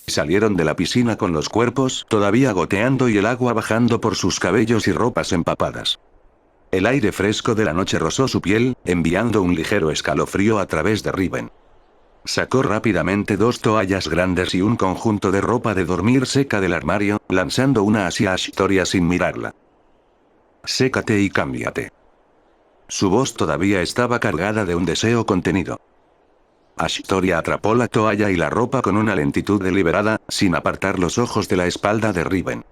Salieron de la piscina con los cuerpos todavía goteando y el agua bajando por sus cabellos y ropas empapadas. El aire fresco de la noche rozó su piel, enviando un ligero escalofrío a través de Riven. Sacó rápidamente 2 toallas grandes y un conjunto de ropa de dormir seca del armario, lanzando una hacia Ashtoria sin mirarla. «Sécate y cámbiate». Su voz todavía estaba cargada de un deseo contenido. Ashtoria atrapó la toalla y la ropa con una lentitud deliberada, sin apartar los ojos de la espalda de Riven.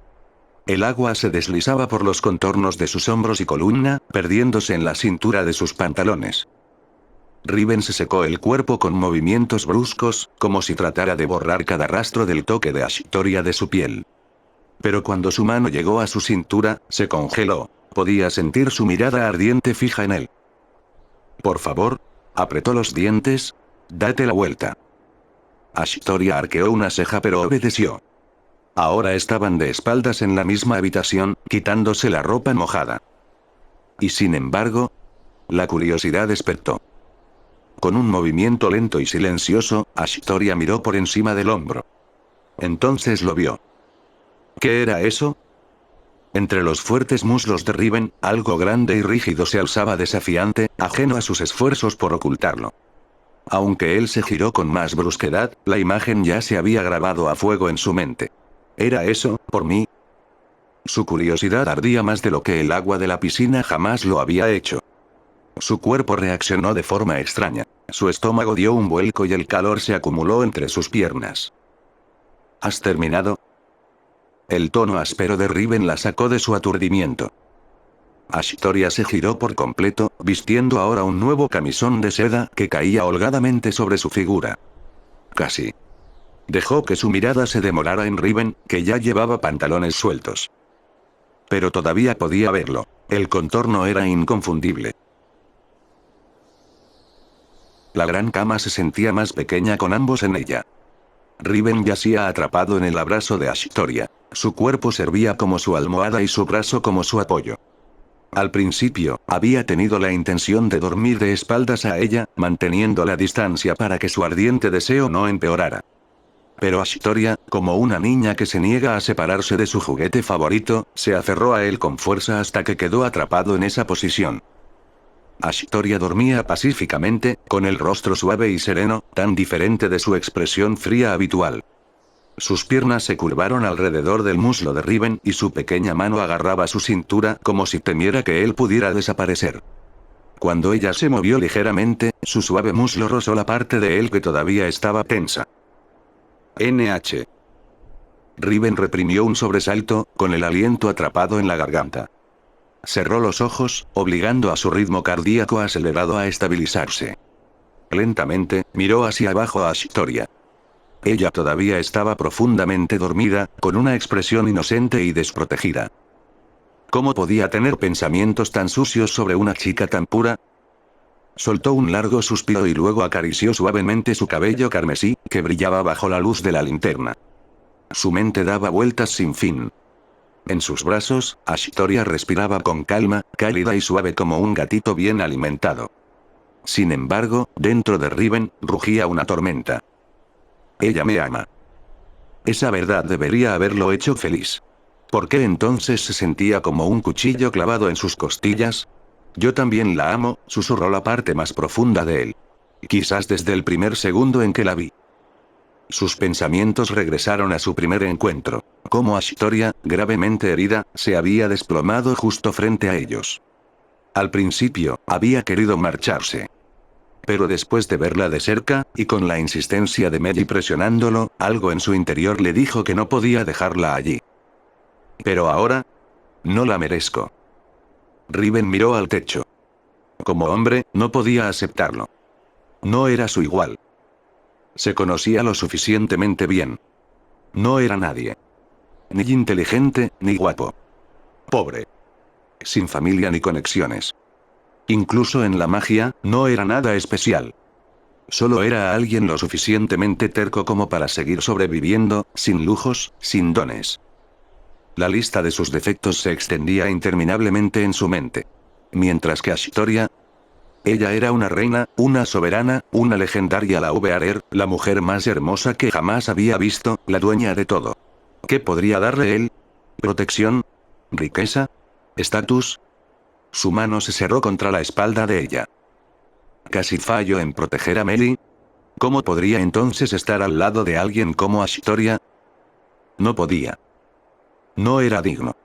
El agua se deslizaba por los contornos de sus hombros y columna, perdiéndose en la cintura de sus pantalones. Riven se secó el cuerpo con movimientos bruscos, como si tratara de borrar cada rastro del toque de Ashtoria de su piel. Pero cuando su mano llegó a su cintura, se congeló. Podía sentir su mirada ardiente fija en él. «Por favor», apretó los dientes, «date la vuelta». Ashtoria arqueó una ceja pero obedeció. Ahora estaban de espaldas en la misma habitación, quitándose la ropa mojada. Y sin embargo, la curiosidad despertó. Con un movimiento lento y silencioso, Ashtoria miró por encima del hombro. Entonces lo vio. ¿Qué era eso? Entre los fuertes muslos de Riven, algo grande y rígido se alzaba desafiante, ajeno a sus esfuerzos por ocultarlo. Aunque él se giró con más brusquedad, la imagen ya se había grabado a fuego en su mente. ¿Era eso, por mí? Su curiosidad ardía más de lo que el agua de la piscina jamás lo había hecho. Su cuerpo reaccionó de forma extraña. Su estómago dio un vuelco y el calor se acumuló entre sus piernas. ¿Has terminado? El tono áspero de Riven la sacó de su aturdimiento. Ashtoria se giró por completo, vistiendo ahora un nuevo camisón de seda que caía holgadamente sobre su figura. Casi. Dejó que su mirada se demorara en Riven, que ya llevaba pantalones sueltos. Pero todavía podía verlo. El contorno era inconfundible. La gran cama se sentía más pequeña con ambos en ella. Riven yacía atrapado en el abrazo de Ashtoria. Su cuerpo servía como su almohada y su brazo como su apoyo. Al principio, había tenido la intención de dormir de espaldas a ella, manteniendo la distancia para que su ardiente deseo no empeorara. Pero Ashtoria, como una niña que se niega a separarse de su juguete favorito, se aferró a él con fuerza hasta que quedó atrapado en esa posición. Ashtoria dormía pacíficamente, con el rostro suave y sereno, tan diferente de su expresión fría habitual. Sus piernas se curvaron alrededor del muslo de Riven y su pequeña mano agarraba su cintura como si temiera que él pudiera desaparecer. Cuando ella se movió ligeramente, su suave muslo rozó la parte de él que todavía estaba tensa. NH. Riven reprimió un sobresalto, con el aliento atrapado en la garganta. Cerró los ojos, obligando a su ritmo cardíaco acelerado a estabilizarse. Lentamente, miró hacia abajo a Ashtoria. Ella todavía estaba profundamente dormida, con una expresión inocente y desprotegida. ¿Cómo podía tener pensamientos tan sucios sobre una chica tan pura? Soltó un largo suspiro y luego acarició suavemente su cabello carmesí, que brillaba bajo la luz de la linterna. Su mente daba vueltas sin fin. En sus brazos, Ashtoria respiraba con calma, cálida y suave como un gatito bien alimentado. Sin embargo, dentro de Riven, rugía una tormenta. Ella me ama. Esa verdad debería haberlo hecho feliz. ¿Por qué entonces se sentía como un cuchillo clavado en sus costillas? Yo también la amo, susurró la parte más profunda de él. Quizás desde el primer segundo en que la vi. Sus pensamientos regresaron a su primer encuentro. Cómo Ashtoria, gravemente herida, se había desplomado justo frente a ellos. Al principio, había querido marcharse. Pero después de verla de cerca, y con la insistencia de Melly presionándolo, algo en su interior le dijo que no podía dejarla allí. Pero ahora, no la merezco. Riven miró al techo. Como hombre, no podía aceptarlo. No era su igual. Se conocía lo suficientemente bien. No era nadie. Ni inteligente, ni guapo. Pobre. Sin familia ni conexiones. Incluso en la magia, no era nada especial. Solo era alguien lo suficientemente terco como para seguir sobreviviendo, sin lujos, sin dones. La lista de sus defectos se extendía interminablemente en su mente. Mientras que Ashtoria... Ella era una reina, una soberana, una legendaria Laubearer, la mujer más hermosa que jamás había visto, la dueña de todo. ¿Qué podría darle él? ¿Protección? ¿Riqueza? ¿Estatus? Su mano se cerró contra la espalda de ella. Casi falló en proteger a Meli. ¿Cómo podría entonces estar al lado de alguien como Ashtoria? No podía. No era digno.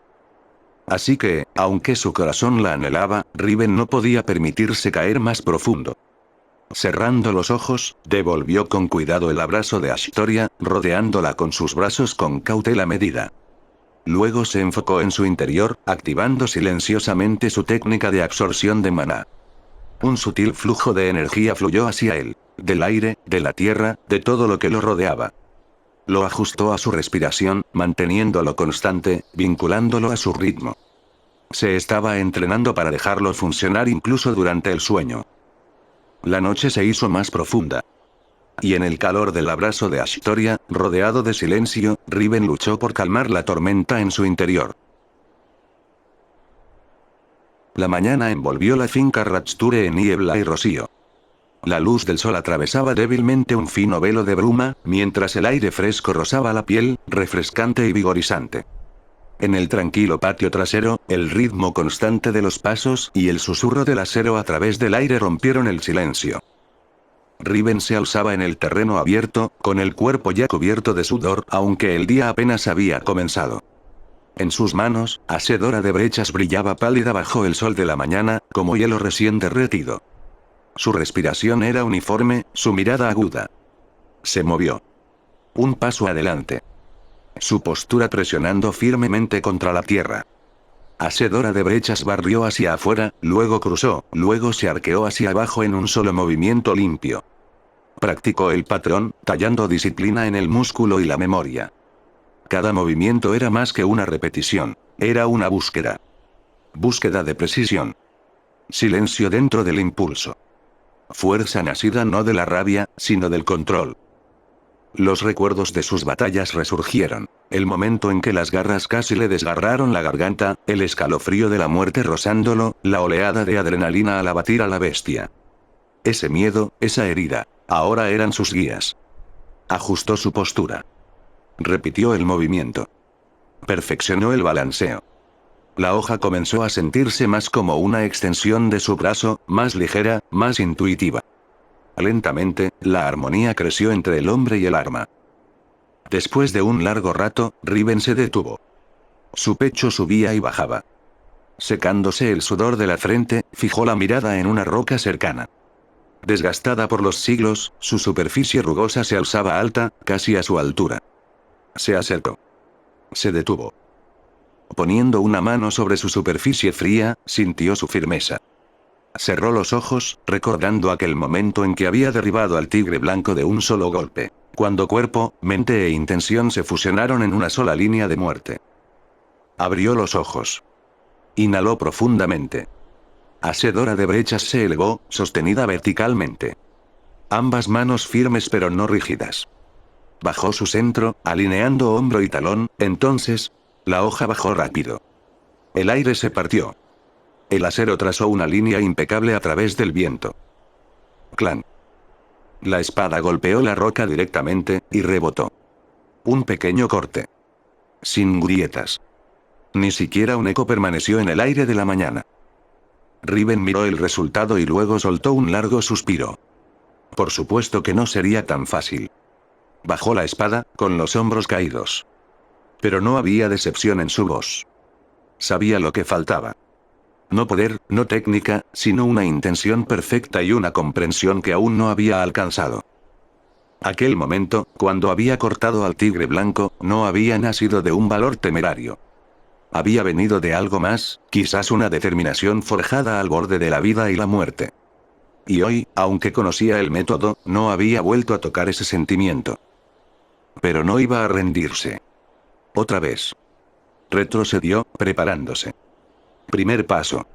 Así que, aunque su corazón la anhelaba, Riven no podía permitirse caer más profundo. Cerrando los ojos, devolvió con cuidado el abrazo de Ashtoria, rodeándola con sus brazos con cautela medida. Luego se enfocó en su interior, activando silenciosamente su técnica de absorción de maná. Un sutil flujo de energía fluyó hacia él, del aire, de la tierra, de todo lo que lo rodeaba. Lo ajustó a su respiración, manteniéndolo constante, vinculándolo a su ritmo. Se estaba entrenando para dejarlo funcionar incluso durante el sueño. La noche se hizo más profunda. Y en el calor del abrazo de Ashtoria, rodeado de silencio, Riven luchó por calmar la tormenta en su interior. La mañana envolvió la finca Ratsture en niebla y rocío. La luz del sol atravesaba débilmente un fino velo de bruma, mientras el aire fresco rozaba la piel, refrescante y vigorizante. En el tranquilo patio trasero, el ritmo constante de los pasos y el susurro del acero a través del aire rompieron el silencio. Riven se alzaba en el terreno abierto, con el cuerpo ya cubierto de sudor, aunque el día apenas había comenzado. En sus manos, hacedora de brechas brillaba pálida bajo el sol de la mañana, como hielo recién derretido. Su respiración era uniforme, su mirada aguda. Se movió. Un paso adelante. Su postura presionando firmemente contra la tierra. Hacedora de brechas barrió hacia afuera, luego cruzó, luego se arqueó hacia abajo en un solo movimiento limpio. Practicó el patrón, tallando disciplina en el músculo y la memoria. Cada movimiento era más que una repetición. Era una búsqueda. Búsqueda de precisión. Silencio dentro del impulso. Fuerza nacida no de la rabia, sino del control. Los recuerdos de sus batallas resurgieron. El momento en que las garras casi le desgarraron la garganta, el escalofrío de la muerte rozándolo, la oleada de adrenalina al abatir a la bestia. Ese miedo, esa herida, ahora eran sus guías. Ajustó su postura. Repitió el movimiento. Perfeccionó el balanceo. La hoja comenzó a sentirse más como una extensión de su brazo, más ligera, más intuitiva. Lentamente, la armonía creció entre el hombre y el arma. Después de un largo rato, Riven se detuvo. Su pecho subía y bajaba. Secándose el sudor de la frente, fijó la mirada en una roca cercana. Desgastada por los siglos, su superficie rugosa se alzaba alta, casi a su altura. Se acercó. Se detuvo. Poniendo una mano sobre su superficie fría, sintió su firmeza. Cerró los ojos, recordando aquel momento en que había derribado al tigre blanco de un solo golpe, cuando cuerpo, mente e intención se fusionaron en una sola línea de muerte. Abrió los ojos. Inhaló profundamente. Hacedora de brechas se elevó, sostenida verticalmente. Ambas manos firmes pero no rígidas. Bajó su centro, alineando hombro y talón, entonces, la hoja bajó rápido. El aire se partió. El acero trazó una línea impecable a través del viento. Clan. La espada golpeó la roca directamente, y rebotó. Un pequeño corte. Sin grietas. Ni siquiera un eco permaneció en el aire de la mañana. Riven miró el resultado y luego soltó un largo suspiro. Por supuesto que no sería tan fácil. Bajó la espada, con los hombros caídos. Pero no había decepción en su voz. Sabía lo que faltaba. No poder, no técnica, sino una intención perfecta y una comprensión que aún no había alcanzado. Aquel momento, cuando había cortado al tigre blanco, no había nacido de un valor temerario. Había venido de algo más, quizás una determinación forjada al borde de la vida y la muerte. Y hoy, aunque conocía el método, no había vuelto a tocar ese sentimiento. Pero no iba a rendirse. Otra vez. Retrocedió, preparándose. Primer paso.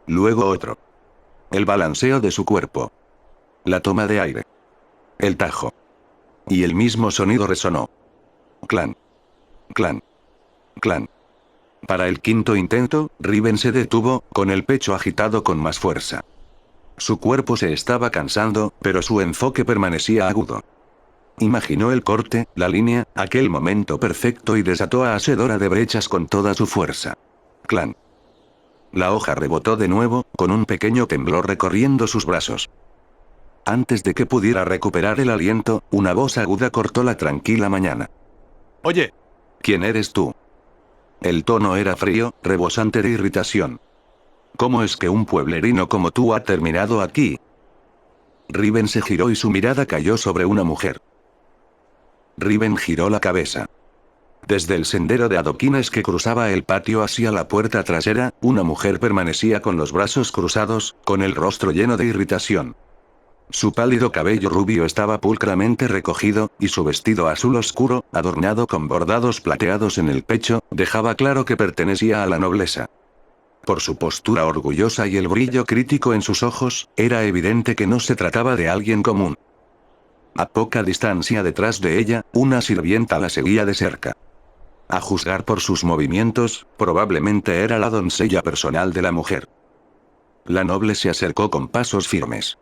Luego otro. El balanceo de su cuerpo. La toma de aire. El tajo. Y el mismo sonido resonó. Clan. Clan. Clan. Para el quinto intento, Riven se detuvo, con el pecho agitado con más fuerza. Su cuerpo se estaba cansando, pero su enfoque permanecía agudo. Imaginó el corte, la línea, aquel momento perfecto y desató a Hacedora de brechas con toda su fuerza. Clan. La hoja rebotó de nuevo, con un pequeño temblor recorriendo sus brazos. Antes de que pudiera recuperar el aliento, una voz aguda cortó la tranquila mañana. Oye. ¿Quién eres tú? El tono era frío, rebosante de irritación. ¿Cómo es que un pueblerino como tú ha terminado aquí? Riven se giró y su mirada cayó sobre una mujer. Riven giró la cabeza. Desde el sendero de adoquines que cruzaba el patio hacia la puerta trasera, una mujer permanecía con los brazos cruzados, con el rostro lleno de irritación. Su pálido cabello rubio estaba pulcramente recogido, y su vestido azul oscuro, adornado con bordados plateados en el pecho, dejaba claro que pertenecía a la nobleza. Por su postura orgullosa y el brillo crítico en sus ojos, era evidente que no se trataba de alguien común. A poca distancia detrás de ella, una sirvienta la seguía de cerca. A juzgar por sus movimientos, probablemente era la doncella personal de la mujer. La noble se acercó con pasos firmes.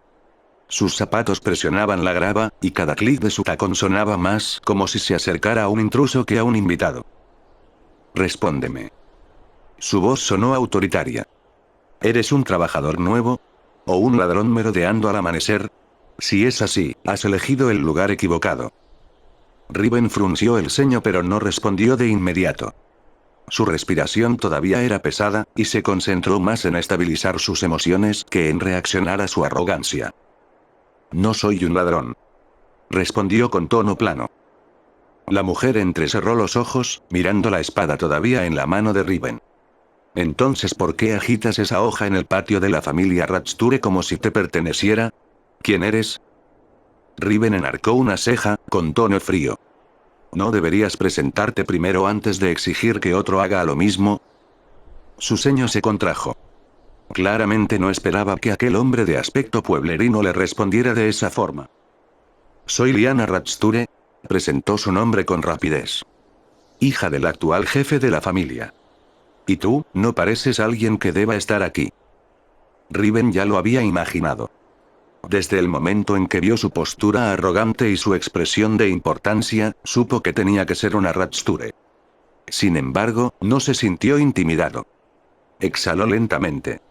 Sus zapatos presionaban la grava, y cada clic de su tacón sonaba más como si se acercara a un intruso que a un invitado. Respóndeme. Su voz sonó autoritaria. ¿Eres un trabajador nuevo? ¿O un ladrón merodeando al amanecer? Si es así, has elegido el lugar equivocado. Riven frunció el ceño pero no respondió de inmediato. Su respiración todavía era pesada, y se concentró más en estabilizar sus emociones que en reaccionar a su arrogancia. No soy un ladrón. Respondió con tono plano. La mujer entrecerró los ojos, mirando la espada todavía en la mano de Riven. Entonces, ¿por qué agitas esa hoja en el patio de la familia Ratsture como si te perteneciera? ¿Quién eres? Riven enarcó una ceja, con tono frío. ¿No deberías presentarte primero antes de exigir que otro haga lo mismo? Su ceño se contrajo. Claramente no esperaba que aquel hombre de aspecto pueblerino le respondiera de esa forma. Soy Lyanna Ratsture, presentó su nombre con rapidez. Hija del actual jefe de la familia. Y tú, no pareces alguien que deba estar aquí. Riven ya lo había imaginado. Desde el momento en que vio su postura arrogante y su expresión de importancia, supo que tenía que ser una Ratsture. Sin embargo, no se sintió intimidado. Exhaló lentamente.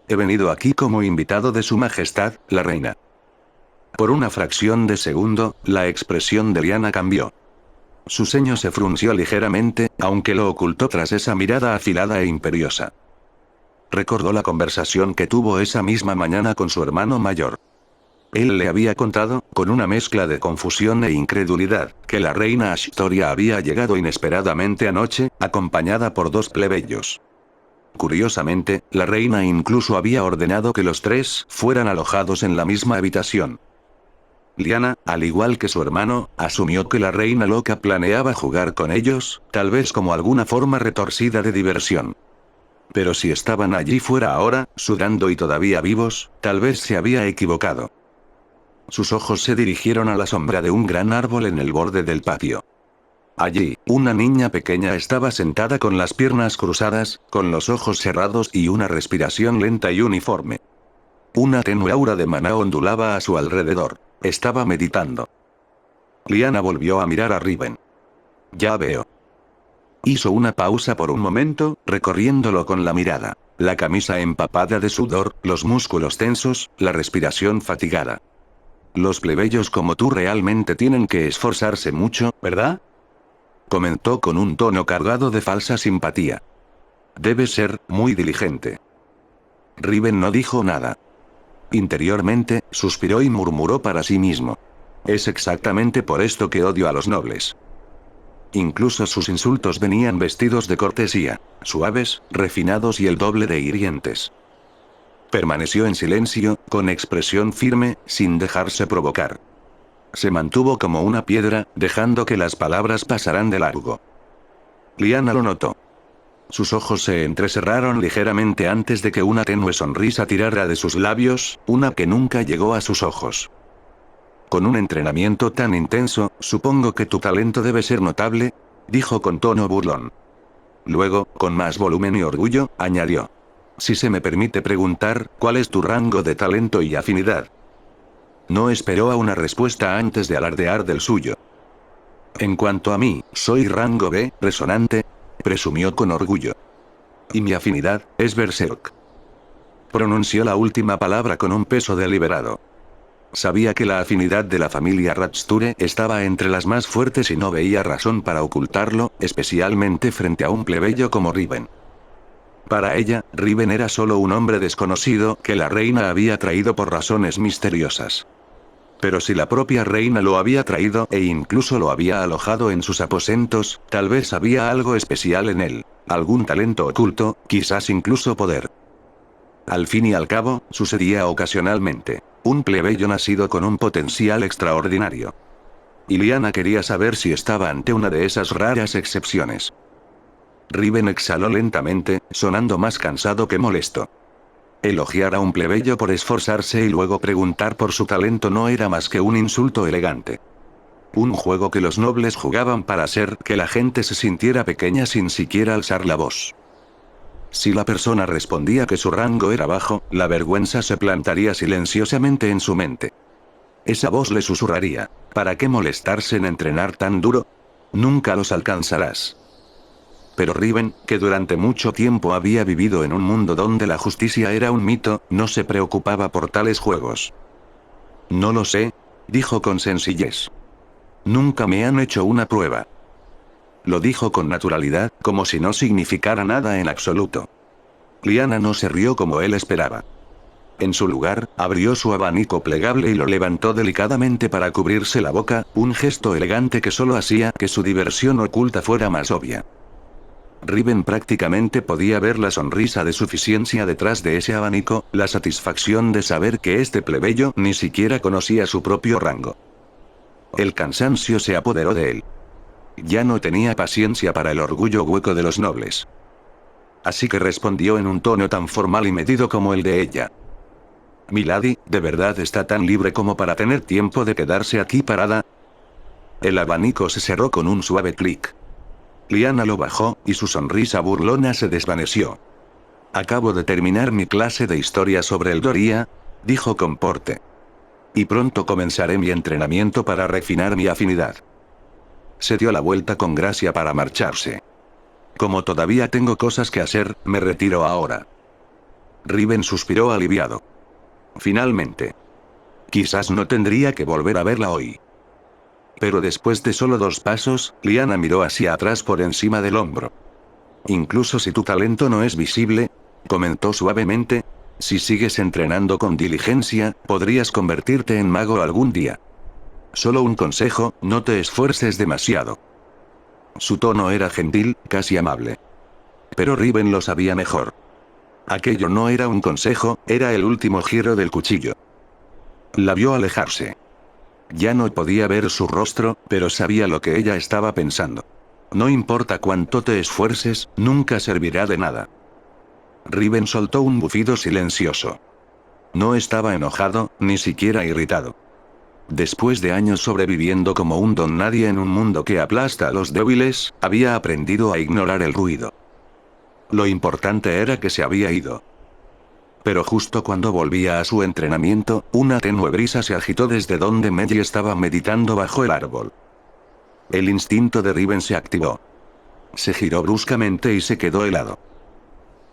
He venido aquí como invitado de Su Majestad, la reina. Por una fracción de segundo, la expresión de Lyanna cambió. Su ceño se frunció ligeramente, aunque lo ocultó tras esa mirada afilada e imperiosa. Recordó la conversación que tuvo esa misma mañana con su hermano mayor. Él le había contado, con una mezcla de confusión e incredulidad, que la reina Ashtoria había llegado inesperadamente anoche, acompañada por 2 plebeyos. Curiosamente, la reina incluso había ordenado que los 3 fueran alojados en la misma habitación. Lyanna, al igual que su hermano, asumió que la reina loca planeaba jugar con ellos, tal vez como alguna forma retorcida de diversión. Pero si estaban allí fuera ahora, sudando y todavía vivos, tal vez se había equivocado. Sus ojos se dirigieron a la sombra de un gran árbol en el borde del patio. Allí, una niña pequeña estaba sentada con las piernas cruzadas, con los ojos cerrados y una respiración lenta y uniforme. Una tenue aura de maná ondulaba a su alrededor. Estaba meditando. Lyanna volvió a mirar a Riven. Ya veo. Hizo una pausa por un momento, recorriéndolo con la mirada. La camisa empapada de sudor, los músculos tensos, la respiración fatigada. Los plebeyos como tú realmente tienen que esforzarse mucho, ¿verdad? Comentó con un tono cargado de falsa simpatía. Debe ser muy diligente. Riven no dijo nada. Interiormente, suspiró y murmuró para sí mismo. Es exactamente por esto que odio a los nobles. Incluso sus insultos venían vestidos de cortesía, suaves, refinados y el doble de hirientes. Permaneció en silencio, con expresión firme, sin dejarse provocar. Se mantuvo como una piedra, dejando que las palabras pasaran de largo. Lyanna lo notó. Sus ojos se entrecerraron ligeramente antes de que una tenue sonrisa tirara de sus labios, una que nunca llegó a sus ojos. Con un entrenamiento tan intenso, supongo que tu talento debe ser notable, dijo con tono burlón. Luego, con más volumen y orgullo, añadió. Si se me permite preguntar, ¿cuál es tu rango de talento y afinidad? No esperó a una respuesta antes de alardear del suyo. En cuanto a mí, soy rango B, resonante, presumió con orgullo. Y mi afinidad, es berserk. Pronunció la última palabra con un peso deliberado. Sabía que la afinidad de la familia Ratsture estaba entre las más fuertes y no veía razón para ocultarlo, especialmente frente a un plebeyo como Riven. Para ella, Riven era solo un hombre desconocido que la reina había traído por razones misteriosas. Pero si la propia reina lo había traído e incluso lo había alojado en sus aposentos, tal vez había algo especial en él, algún talento oculto, quizás incluso poder. Al fin y al cabo, sucedía ocasionalmente. Un plebeyo nacido con un potencial extraordinario. Lyanna quería saber si estaba ante una de esas raras excepciones. Riven exhaló lentamente, sonando más cansado que molesto. Elogiar a un plebeyo por esforzarse y luego preguntar por su talento no era más que un insulto elegante. Un juego que los nobles jugaban para hacer que la gente se sintiera pequeña sin siquiera alzar la voz. Si la persona respondía que su rango era bajo, la vergüenza se plantaría silenciosamente en su mente. Esa voz le susurraría: ¿para qué molestarse en entrenar tan duro? Nunca los alcanzarás. Pero Riven, que durante mucho tiempo había vivido en un mundo donde la justicia era un mito, no se preocupaba por tales juegos. No lo sé, dijo con sencillez. Nunca me han hecho una prueba. Lo dijo con naturalidad, como si no significara nada en absoluto. Lyanna no se rió como él esperaba. En su lugar, abrió su abanico plegable y lo levantó delicadamente para cubrirse la boca, un gesto elegante que solo hacía que su diversión oculta fuera más obvia. Riven prácticamente podía ver la sonrisa de suficiencia detrás de ese abanico, la satisfacción de saber que este plebeyo ni siquiera conocía su propio rango. El cansancio se apoderó de él. Ya no tenía paciencia para el orgullo hueco de los nobles. Así que respondió en un tono tan formal y medido como el de ella. «Milady, ¿de verdad está tan libre como para tener tiempo de quedarse aquí parada?» El abanico se cerró con un suave clic. Lyanna lo bajó, y su sonrisa burlona se desvaneció. «Acabo de terminar mi clase de historia sobre el Doria», dijo con porte. «Y pronto comenzaré mi entrenamiento para refinar mi afinidad». Se dio la vuelta con gracia para marcharse. «Como todavía tengo cosas que hacer, me retiro ahora». Riven suspiró aliviado. Finalmente. Quizás no tendría que volver a verla hoy. Pero después de solo 2 pasos, Lyanna miró hacia atrás por encima del hombro. «Incluso si tu talento no es visible», comentó suavemente, «si sigues entrenando con diligencia, podrías convertirte en mago algún día. Solo un consejo, no te esfuerces demasiado». Su tono era gentil, casi amable. Pero Riven lo sabía mejor. Aquello no era un consejo, era el último giro del cuchillo. La vio alejarse. Ya no podía ver su rostro, pero sabía lo que ella estaba pensando. No importa cuánto te esfuerces, nunca servirá de nada. Riven soltó un bufido silencioso. No estaba enojado, ni siquiera irritado. Después de años sobreviviendo como un don nadie en un mundo que aplasta a los débiles, había aprendido a ignorar el ruido. Lo importante era que se había ido. Pero justo cuando volvía a su entrenamiento, una tenue brisa se agitó desde donde Melly estaba meditando bajo el árbol. El instinto de Riven se activó. Se giró bruscamente y se quedó helado.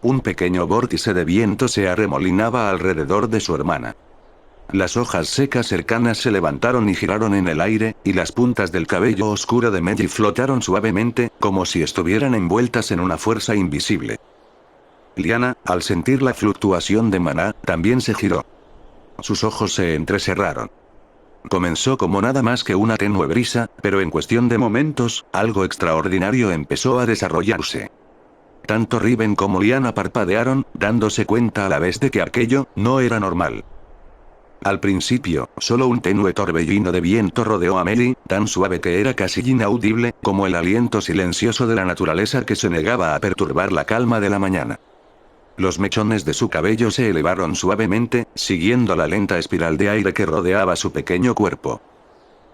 Un pequeño vórtice de viento se arremolinaba alrededor de su hermana. Las hojas secas cercanas se levantaron y giraron en el aire, y las puntas del cabello oscuro de Melly flotaron suavemente, como si estuvieran envueltas en una fuerza invisible. Lyanna, al sentir la fluctuación de maná, también se giró. Sus ojos se entrecerraron. Comenzó como nada más que una tenue brisa, pero en cuestión de momentos, algo extraordinario empezó a desarrollarse. Tanto Riven como Lyanna parpadearon, dándose cuenta a la vez de que aquello no era normal. Al principio, solo un tenue torbellino de viento rodeó a Melly, tan suave que era casi inaudible, como el aliento silencioso de la naturaleza que se negaba a perturbar la calma de la mañana. Los mechones de su cabello se elevaron suavemente, siguiendo la lenta espiral de aire que rodeaba su pequeño cuerpo.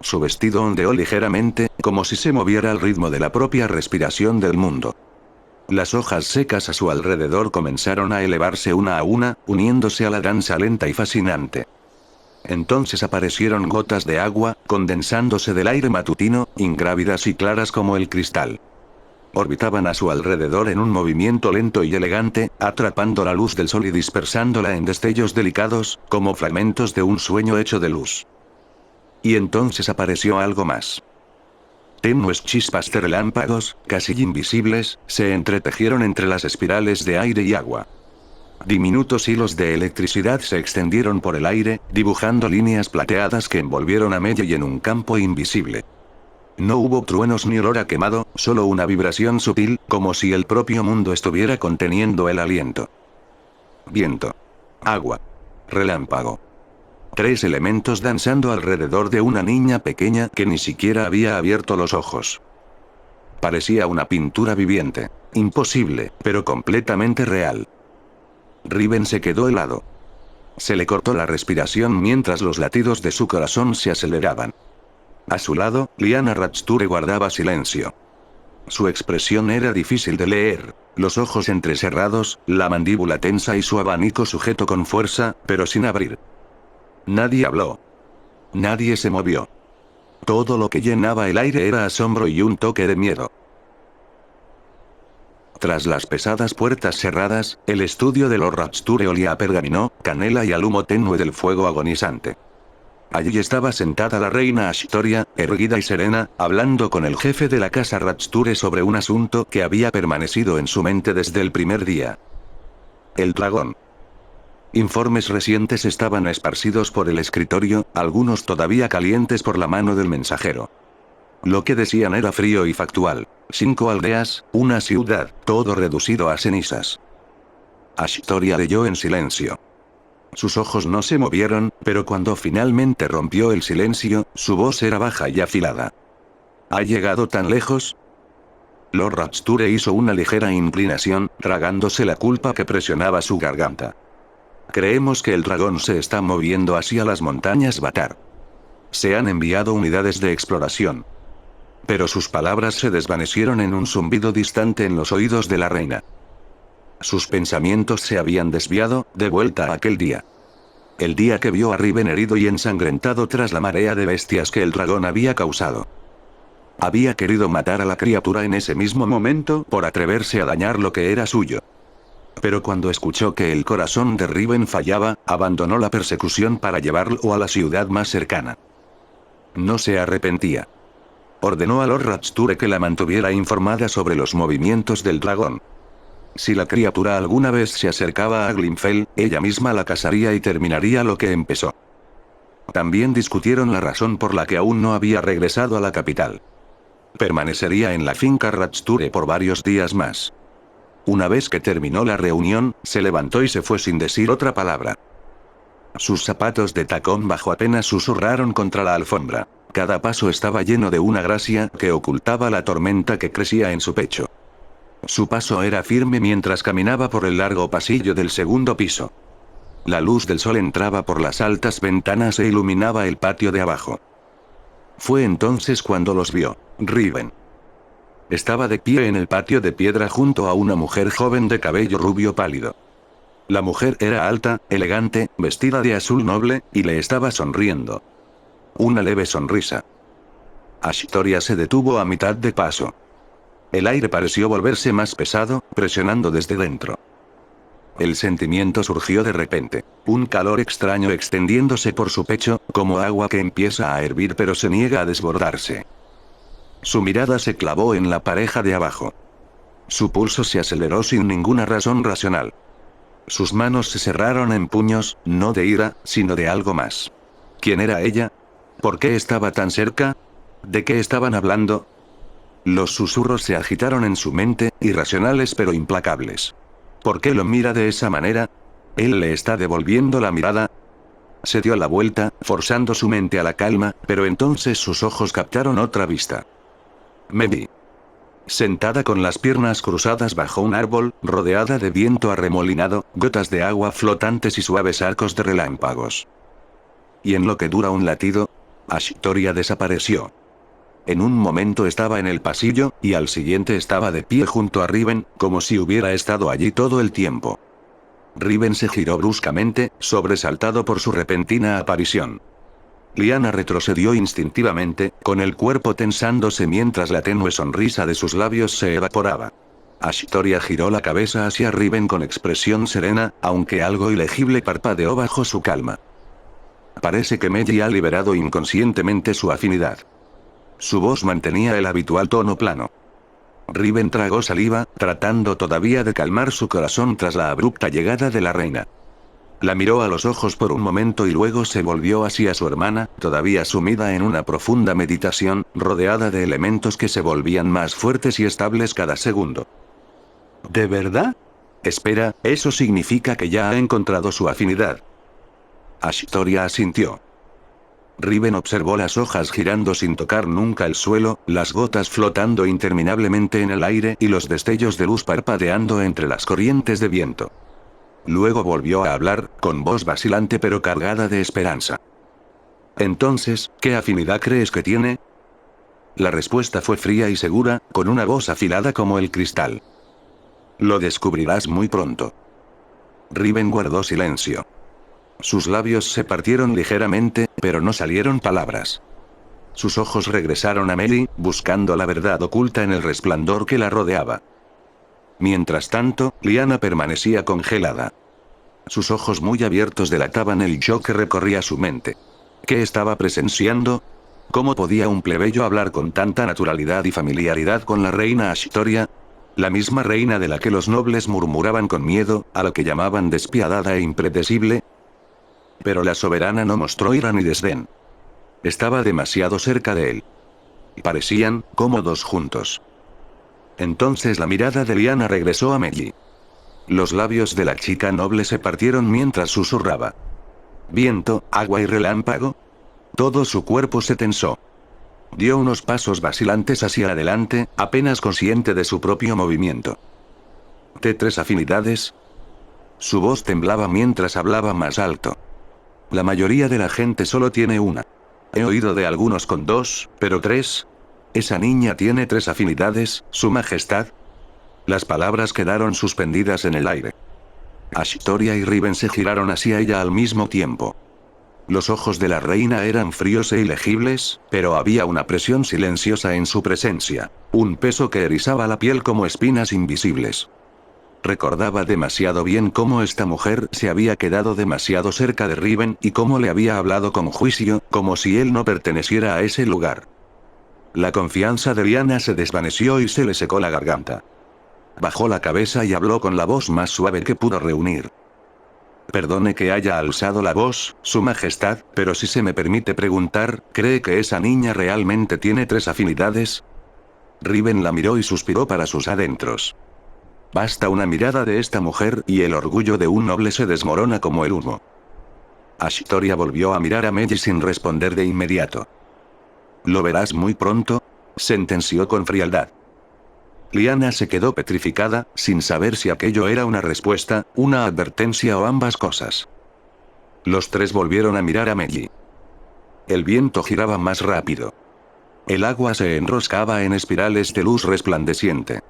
Su vestido ondeó ligeramente, como si se moviera al ritmo de la propia respiración del mundo. Las hojas secas a su alrededor comenzaron a elevarse una a una, uniéndose a la danza lenta y fascinante. Entonces aparecieron gotas de agua, condensándose del aire matutino, ingrávidas y claras como el cristal. Orbitaban a su alrededor en un movimiento lento y elegante, atrapando la luz del sol y dispersándola en destellos delicados, como fragmentos de un sueño hecho de luz. Y entonces apareció algo más. Tenues chispas de relámpagos, casi invisibles, se entretejieron entre las espirales de aire y agua. Diminutos hilos de electricidad se extendieron por el aire, dibujando líneas plateadas que envolvieron a Melley en un campo invisible. No hubo truenos ni olor a quemado, solo una vibración sutil, como si el propio mundo estuviera conteniendo el aliento. Viento. Agua. Relámpago. 3 elementos danzando alrededor de una niña pequeña que ni siquiera había abierto los ojos. Parecía una pintura viviente. Imposible, pero completamente real. Riven se quedó helado. Se le cortó la respiración mientras los latidos de su corazón se aceleraban. A su lado, Lyanna Ratsture guardaba silencio. Su expresión era difícil de leer, los ojos entrecerrados, la mandíbula tensa y su abanico sujeto con fuerza, pero sin abrir. Nadie habló. Nadie se movió. Todo lo que llenaba el aire era asombro y un toque de miedo. Tras las pesadas puertas cerradas, el estudio de los Ratsture olía a pergamino, canela y al humo tenue del fuego agonizante. Allí estaba sentada la reina Ashtoria, erguida y serena, hablando con el jefe de la casa Ratsture sobre un asunto que había permanecido en su mente desde el primer día. El dragón. Informes recientes estaban esparcidos por el escritorio, algunos todavía calientes por la mano del mensajero. Lo que decían era frío y factual. 5 aldeas, una ciudad, todo reducido a cenizas. Ashtoria leyó en silencio. Sus ojos no se movieron, pero cuando finalmente rompió el silencio, su voz era baja y afilada. ¿Ha llegado tan lejos? Lord Ratsture hizo una ligera inclinación, tragándose la culpa que presionaba su garganta. Creemos que el dragón se está moviendo hacia las montañas Vatar. Se han enviado unidades de exploración. Pero sus palabras se desvanecieron en un zumbido distante en los oídos de la reina. Sus pensamientos se habían desviado, de vuelta a aquel día. El día que vio a Riven herido y ensangrentado tras la marea de bestias que el dragón había causado. Había querido matar a la criatura en ese mismo momento por atreverse a dañar lo que era suyo. Pero cuando escuchó que el corazón de Riven fallaba, abandonó la persecución para llevarlo a la ciudad más cercana. No se arrepentía. Ordenó a Lord Ratsture que la mantuviera informada sobre los movimientos del dragón. Si la criatura alguna vez se acercaba a Glimfell, ella misma la cazaría y terminaría lo que empezó. También discutieron la razón por la que aún no había regresado a la capital. Permanecería en la finca Ratsture por varios días más. Una vez que terminó la reunión, se levantó y se fue sin decir otra palabra. Sus zapatos de tacón bajo apenas susurraron contra la alfombra. Cada paso estaba lleno de una gracia que ocultaba la tormenta que crecía en su pecho. Su paso era firme mientras caminaba por el largo pasillo del segundo piso. La luz del sol entraba por las altas ventanas e iluminaba el patio de abajo. Fue entonces cuando los vio. Riven. Estaba de pie en el patio de piedra junto a una mujer joven de cabello rubio pálido. La mujer era alta, elegante, vestida de azul noble, y le estaba sonriendo. Una leve sonrisa. Ashtoria se detuvo a mitad de paso. El aire pareció volverse más pesado, presionando desde dentro. El sentimiento surgió de repente. Un calor extraño extendiéndose por su pecho, como agua que empieza a hervir pero se niega a desbordarse. Su mirada se clavó en la pareja de abajo. Su pulso se aceleró sin ninguna razón racional. Sus manos se cerraron en puños, no de ira, sino de algo más. ¿Quién era ella? ¿Por qué estaba tan cerca? ¿De qué estaban hablando? Los susurros se agitaron en su mente, irracionales pero implacables. ¿Por qué lo mira de esa manera? ¿Él le está devolviendo la mirada? Se dio la vuelta, forzando su mente a la calma, pero entonces sus ojos captaron otra vista. Melley. Sentada con las piernas cruzadas bajo un árbol, rodeada de viento arremolinado, gotas de agua flotantes y suaves arcos de relámpagos. Y en lo que dura un latido, Ashtoria desapareció. En un momento estaba en el pasillo, y al siguiente estaba de pie junto a Riven, como si hubiera estado allí todo el tiempo. Riven se giró bruscamente, sobresaltado por su repentina aparición. Liana retrocedió instintivamente, con el cuerpo tensándose mientras la tenue sonrisa de sus labios se evaporaba. Ashtoria giró la cabeza hacia Riven con expresión serena, aunque algo ilegible parpadeó bajo su calma. Parece que Melly ha liberado inconscientemente su afinidad. Su voz mantenía el habitual tono plano. Riven tragó saliva, tratando todavía de calmar su corazón tras la abrupta llegada de la reina. La miró a los ojos por un momento y luego se volvió hacia su hermana, todavía sumida en una profunda meditación, rodeada de elementos que se volvían más fuertes y estables cada segundo. ¿De verdad? Espera, eso significa que ya ha encontrado su afinidad. Ashtoria asintió. Riven observó las hojas girando sin tocar nunca el suelo, las gotas flotando interminablemente en el aire y los destellos de luz parpadeando entre las corrientes de viento. Luego volvió a hablar, con voz vacilante pero cargada de esperanza. Entonces, ¿qué afinidad crees que tiene? La respuesta fue fría y segura, con una voz afilada como el cristal. Lo descubrirás muy pronto. Riven guardó silencio. Sus labios se partieron ligeramente, pero no salieron palabras. Sus ojos regresaron a Melly, buscando la verdad oculta en el resplandor que la rodeaba. Mientras tanto, Liana permanecía congelada. Sus ojos muy abiertos delataban el shock que recorría su mente. ¿Qué estaba presenciando? ¿Cómo podía un plebeyo hablar con tanta naturalidad y familiaridad con la reina Ashtoria? La misma reina de la que los nobles murmuraban con miedo, a la que llamaban despiadada e impredecible. Pero la soberana no mostró ira ni desdén. Estaba demasiado cerca de él. Parecían cómodos juntos. Entonces la mirada de Liana regresó a Melly. Los labios de la chica noble se partieron mientras susurraba. Viento, agua y relámpago. Todo su cuerpo se tensó. Dio unos pasos vacilantes hacia adelante, apenas consciente de su propio movimiento. ¿T3 afinidades? Su voz temblaba mientras hablaba más alto. La mayoría de la gente solo tiene una. He oído de algunos con 2, pero 3. Esa niña tiene 3 afinidades, Su Majestad. Las palabras quedaron suspendidas en el aire. Ashtoria y Riven se giraron hacia ella al mismo tiempo. Los ojos de la reina eran fríos e ilegibles, pero había una presión silenciosa en su presencia, un peso que erizaba la piel como espinas invisibles. Recordaba demasiado bien cómo esta mujer se había quedado demasiado cerca de Riven y cómo le había hablado con juicio, como si él no perteneciera a ese lugar. La confianza de Liana se desvaneció y se le secó la garganta. Bajó la cabeza y habló con la voz más suave que pudo reunir. Perdone que haya alzado la voz, Su Majestad, pero si se me permite preguntar, ¿cree que esa niña realmente tiene 3 afinidades? Riven la miró y suspiró para sus adentros. Basta una mirada de esta mujer y el orgullo de un noble se desmorona como el humo. Ashtoria volvió a mirar a Melly sin responder de inmediato. Lo verás muy pronto, sentenció con frialdad. Liana se quedó petrificada, sin saber si aquello era una respuesta, una advertencia o ambas cosas. Los tres volvieron a mirar a Melly. El viento giraba más rápido. El agua se enroscaba en espirales de luz resplandeciente.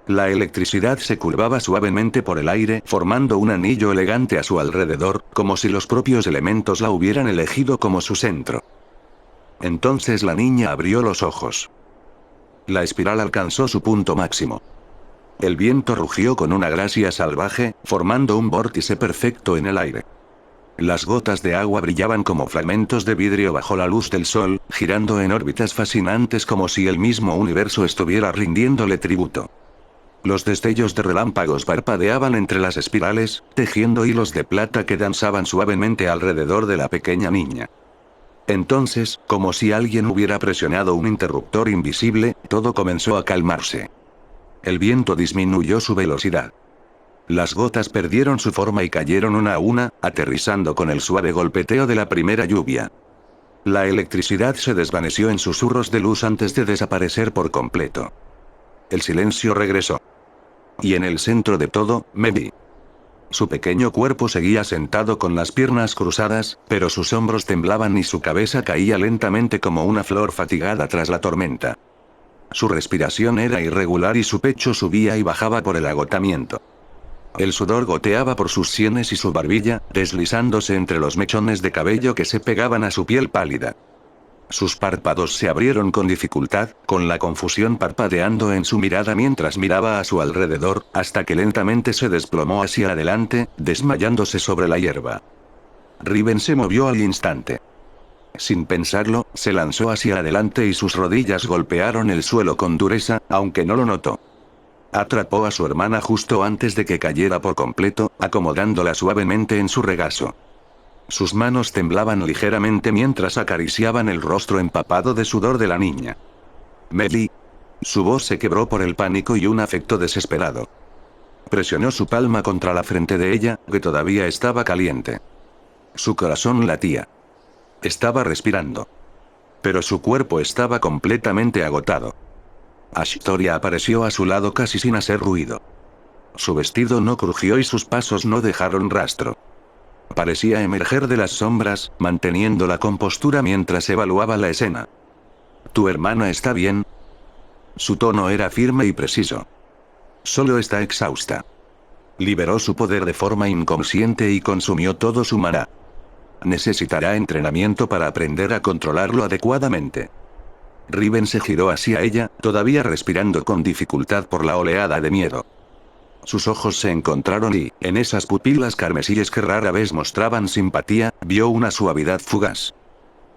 La electricidad se curvaba suavemente por el aire, formando un anillo elegante a su alrededor, como si los propios elementos la hubieran elegido como su centro. Entonces la niña abrió los ojos. La espiral alcanzó su punto máximo. El viento rugió con una gracia salvaje, formando un vórtice perfecto en el aire. Las gotas de agua brillaban como fragmentos de vidrio bajo la luz del sol, girando en órbitas fascinantes como si el mismo universo estuviera rindiéndole tributo. Los destellos de relámpagos parpadeaban entre las espirales, tejiendo hilos de plata que danzaban suavemente alrededor de la pequeña niña. Entonces, como si alguien hubiera presionado un interruptor invisible, todo comenzó a calmarse. El viento disminuyó su velocidad. Las gotas perdieron su forma y cayeron una a una, aterrizando con el suave golpeteo de la primera lluvia. La electricidad se desvaneció en susurros de luz antes de desaparecer por completo. El silencio regresó. Y en el centro de todo, Melly. Su pequeño cuerpo seguía sentado con las piernas cruzadas, pero sus hombros temblaban y su cabeza caía lentamente como una flor fatigada tras la tormenta. Su respiración era irregular y su pecho subía y bajaba por el agotamiento. El sudor goteaba por sus sienes y su barbilla, deslizándose entre los mechones de cabello que se pegaban a su piel pálida. Sus párpados se abrieron con dificultad, con la confusión parpadeando en su mirada mientras miraba a su alrededor, hasta que lentamente se desplomó hacia adelante, desmayándose sobre la hierba. Riven se movió al instante. Sin pensarlo, se lanzó hacia adelante y sus rodillas golpearon el suelo con dureza, aunque no lo notó. Atrapó a su hermana justo antes de que cayera por completo, acomodándola suavemente en su regazo. Sus manos temblaban ligeramente mientras acariciaban el rostro empapado de sudor de la niña. Melly. Su voz se quebró por el pánico y un afecto desesperado. Presionó su palma contra la frente de ella, que todavía estaba caliente. Su corazón latía. Estaba respirando. Pero su cuerpo estaba completamente agotado. Ashtoria apareció a su lado casi sin hacer ruido. Su vestido no crujió y sus pasos no dejaron rastro. Parecía emerger de las sombras, manteniendo la compostura mientras evaluaba la escena. ¿Tu hermana está bien? Su tono era firme y preciso. Solo está exhausta. Liberó su poder de forma inconsciente y consumió todo su maná. Necesitará entrenamiento para aprender a controlarlo adecuadamente. Riven se giró hacia ella, todavía respirando con dificultad por la oleada de miedo. Sus ojos se encontraron y, en esas pupilas carmesíes que rara vez mostraban simpatía, vio una suavidad fugaz.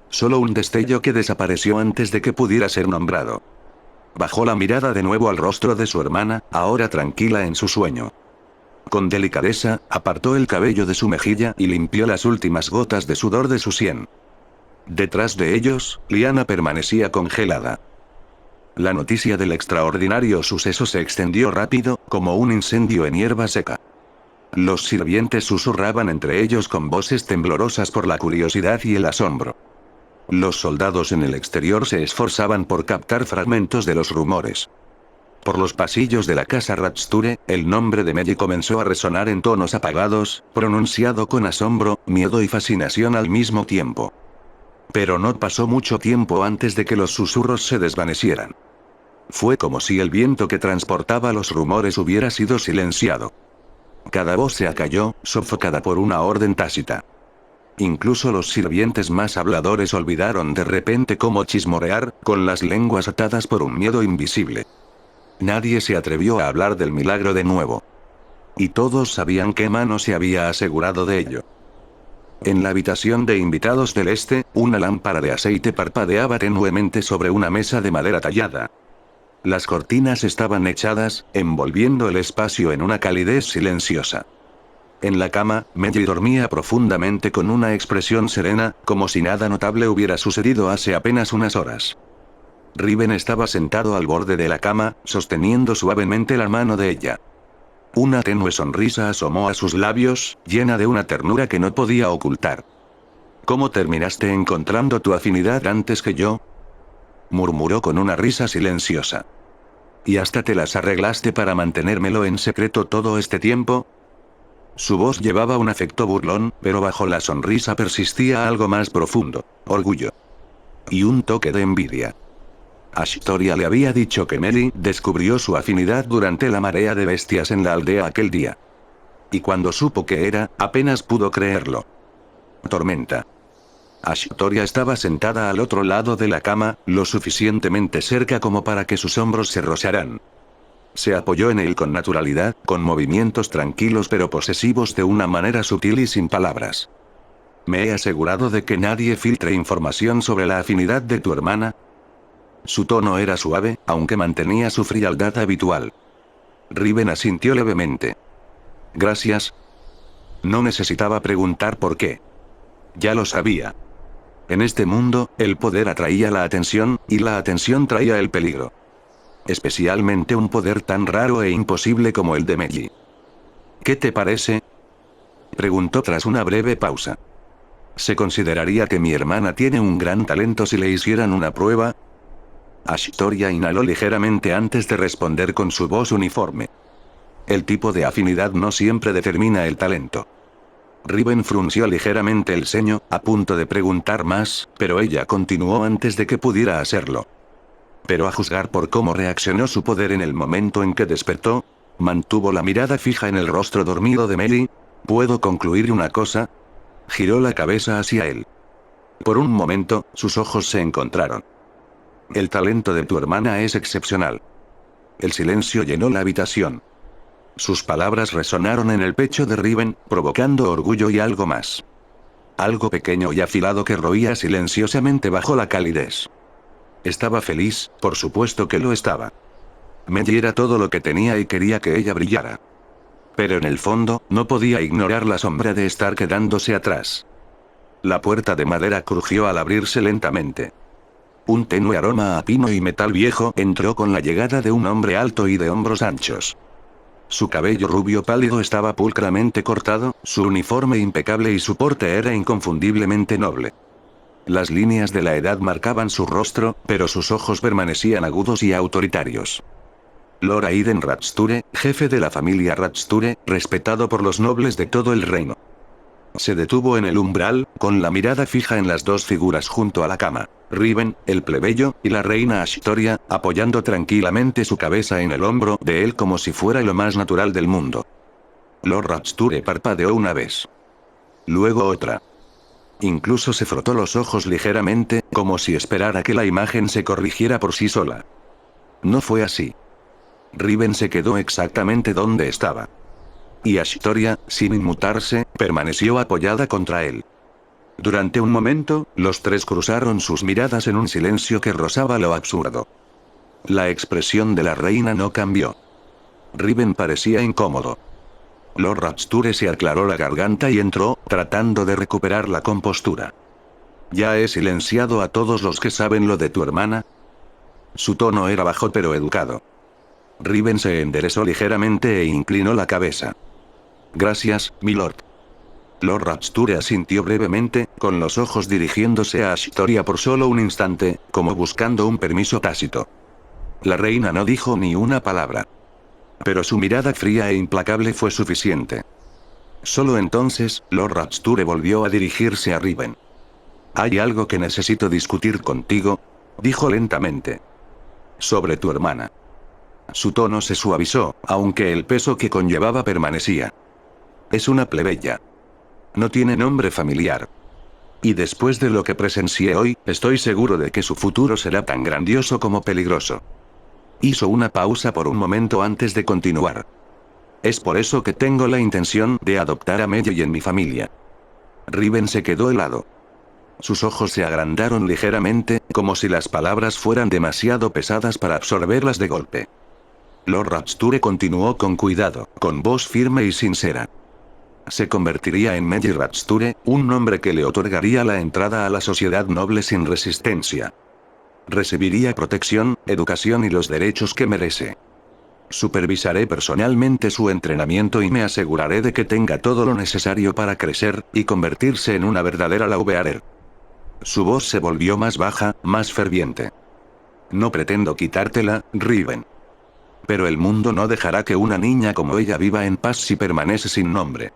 Solo un destello que desapareció antes de que pudiera ser nombrado. Bajó la mirada de nuevo al rostro de su hermana, ahora tranquila en su sueño. Con delicadeza, apartó el cabello de su mejilla y limpió las últimas gotas de sudor de su sien. Detrás de ellos, Liana permanecía congelada. La noticia del extraordinario suceso se extendió rápido, como un incendio en hierba seca. Los sirvientes susurraban entre ellos con voces temblorosas por la curiosidad y el asombro. Los soldados en el exterior se esforzaban por captar fragmentos de los rumores. Por los pasillos de la casa Ratsture, el nombre de Melly comenzó a resonar en tonos apagados, pronunciado con asombro, miedo y fascinación al mismo tiempo. Pero no pasó mucho tiempo antes de que los susurros se desvanecieran. Fue como si el viento que transportaba los rumores hubiera sido silenciado. Cada voz se acalló, sofocada por una orden tácita. Incluso los sirvientes más habladores olvidaron de repente cómo chismorrear, con las lenguas atadas por un miedo invisible. Nadie se atrevió a hablar del milagro de nuevo. Y todos sabían que Mano se había asegurado de ello. En la habitación de invitados del este, una lámpara de aceite parpadeaba tenuemente sobre una mesa de madera tallada. Las cortinas estaban echadas, envolviendo el espacio en una calidez silenciosa. En la cama, Melly dormía profundamente con una expresión serena, como si nada notable hubiera sucedido hace apenas unas horas. Riven estaba sentado al borde de la cama, sosteniendo suavemente la mano de ella. Una tenue sonrisa asomó a sus labios, llena de una ternura que no podía ocultar. ¿Cómo terminaste encontrando tu afinidad antes que yo?, murmuró con una risa silenciosa. ¿Y hasta te las arreglaste para mantenérmelo en secreto todo este tiempo? Su voz llevaba un afecto burlón, pero bajo la sonrisa persistía algo más profundo: orgullo. Y un toque de envidia. Ashtoria le había dicho que Melly descubrió su afinidad durante la marea de bestias en la aldea aquel día. Y cuando supo que era, apenas pudo creerlo. Tormenta. Ashtoria estaba sentada al otro lado de la cama, lo suficientemente cerca como para que sus hombros se rozaran. Se apoyó en él con naturalidad, con movimientos tranquilos pero posesivos de una manera sutil y sin palabras. ¿Me he asegurado de que nadie filtre información sobre la afinidad de tu hermana? Su tono era suave, aunque mantenía su frialdad habitual. Riven asintió levemente. Gracias. No necesitaba preguntar por qué. Ya lo sabía. En este mundo, el poder atraía la atención, y la atención traía el peligro. Especialmente un poder tan raro e imposible como el de Melly. ¿Qué te parece?, preguntó tras una breve pausa. ¿Se consideraría que mi hermana tiene un gran talento si le hicieran una prueba? Ashtoria inhaló ligeramente antes de responder con su voz uniforme. El tipo de afinidad no siempre determina el talento. Riven frunció ligeramente el ceño, a punto de preguntar más, pero ella continuó antes de que pudiera hacerlo. Pero a juzgar por cómo reaccionó su poder en el momento en que despertó, mantuvo la mirada fija en el rostro dormido de Meli. ¿Puedo concluir una cosa? Giró la cabeza hacia él. Por un momento, sus ojos se encontraron. El talento de tu hermana es excepcional. El silencio llenó la habitación. Sus palabras resonaron en el pecho de Riven, provocando orgullo y algo más. Algo pequeño y afilado que roía silenciosamente bajo la calidez. Estaba feliz, por supuesto que lo estaba. Melly era todo lo que tenía y quería que ella brillara. Pero en el fondo, no podía ignorar la sombra de estar quedándose atrás. La puerta de madera crujió al abrirse lentamente. Un tenue aroma a pino y metal viejo entró con la llegada de un hombre alto y de hombros anchos. Su cabello rubio pálido estaba pulcramente cortado, su uniforme impecable y su porte era inconfundiblemente noble. Las líneas de la edad marcaban su rostro, pero sus ojos permanecían agudos y autoritarios. Lord Aiden Ratsture, jefe de la familia Ratsture, respetado por los nobles de todo el reino. Se detuvo en el umbral, con la mirada fija en las dos figuras junto a la cama. Riven, el plebeyo, y la reina Ashtoria, apoyando tranquilamente su cabeza en el hombro de él como si fuera lo más natural del mundo. Lord Ratsture parpadeó una vez. Luego otra. Incluso se frotó los ojos ligeramente, como si esperara que la imagen se corrigiera por sí sola. No fue así. Riven se quedó exactamente donde estaba. Y Ashtoria, sin inmutarse, permaneció apoyada contra él. Durante un momento, los tres cruzaron sus miradas en un silencio que rozaba lo absurdo. La expresión de la reina no cambió. Riven parecía incómodo. Lord Ratsture se aclaró la garganta y entró, tratando de recuperar la compostura. ¿Ya he silenciado a todos los que saben lo de tu hermana? Su tono era bajo pero educado. Riven se enderezó ligeramente e inclinó la cabeza. Gracias, milord. Lord Ratsture asintió brevemente, con los ojos dirigiéndose a Ashtoria por solo un instante, como buscando un permiso tácito. La reina no dijo ni una palabra. Pero su mirada fría e implacable fue suficiente. Solo entonces, Lord Ratsture volvió a dirigirse a Riven. «Hay algo que necesito discutir contigo», dijo lentamente. «Sobre tu hermana». Su tono se suavizó, aunque el peso que conllevaba permanecía. Es una plebeya. No tiene nombre familiar. Y después de lo que presencié hoy, estoy seguro de que su futuro será tan grandioso como peligroso. Hizo una pausa por un momento antes de continuar. Es por eso que tengo la intención de adoptar a Melly en mi familia. Riven se quedó helado. Sus ojos se agrandaron ligeramente, como si las palabras fueran demasiado pesadas para absorberlas de golpe. Lord Ratsture continuó con cuidado, con voz firme y sincera. Se convertiría en Melly Ratsture, un nombre que le otorgaría la entrada a la sociedad noble sin resistencia. Recibiría protección, educación y los derechos que merece. Supervisaré personalmente su entrenamiento y me aseguraré de que tenga todo lo necesario para crecer y convertirse en una verdadera Laubearer. Su voz se volvió más baja, más ferviente. No pretendo quitártela, Riven. Pero el mundo no dejará que una niña como ella viva en paz si permanece sin nombre.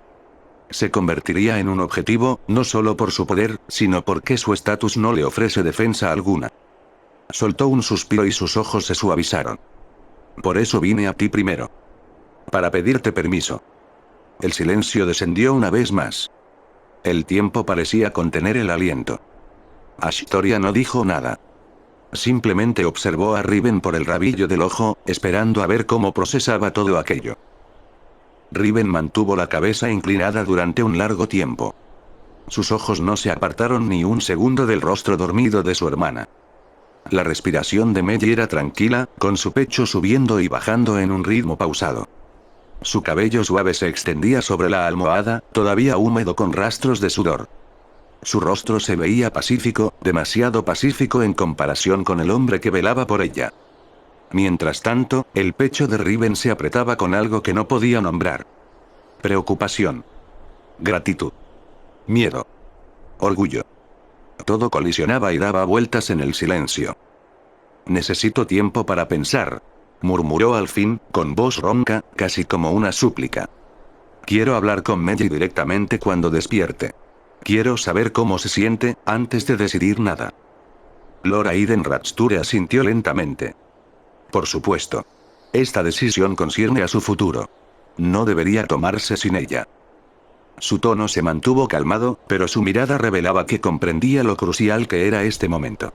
Se convertiría en un objetivo, no solo por su poder, sino porque su estatus no le ofrece defensa alguna. Soltó un suspiro y sus ojos se suavizaron. Por eso vine a ti primero. Para pedirte permiso. El silencio descendió una vez más. El tiempo parecía contener el aliento. Ashtoria no dijo nada. Simplemente observó a Riven por el rabillo del ojo, esperando a ver cómo procesaba todo aquello. Riven mantuvo la cabeza inclinada durante un largo tiempo. Sus ojos no se apartaron ni un segundo del rostro dormido de su hermana. La respiración de Melly era tranquila, con su pecho subiendo y bajando en un ritmo pausado. Su cabello suave se extendía sobre la almohada, todavía húmedo con rastros de sudor. Su rostro se veía pacífico, demasiado pacífico en comparación con el hombre que velaba por ella. Mientras tanto, el pecho de Riven se apretaba con algo que no podía nombrar. Preocupación. Gratitud. Miedo. Orgullo. Todo colisionaba y daba vueltas en el silencio. Necesito tiempo para pensar. Murmuró al fin, con voz ronca, casi como una súplica. Quiero hablar con Meiji directamente cuando despierte. Quiero saber cómo se siente, antes de decidir nada. Lord Aiden Ratsture asintió lentamente. Por supuesto. Esta decisión concierne a su futuro. No debería tomarse sin ella. Su tono se mantuvo calmado, pero su mirada revelaba que comprendía lo crucial que era este momento.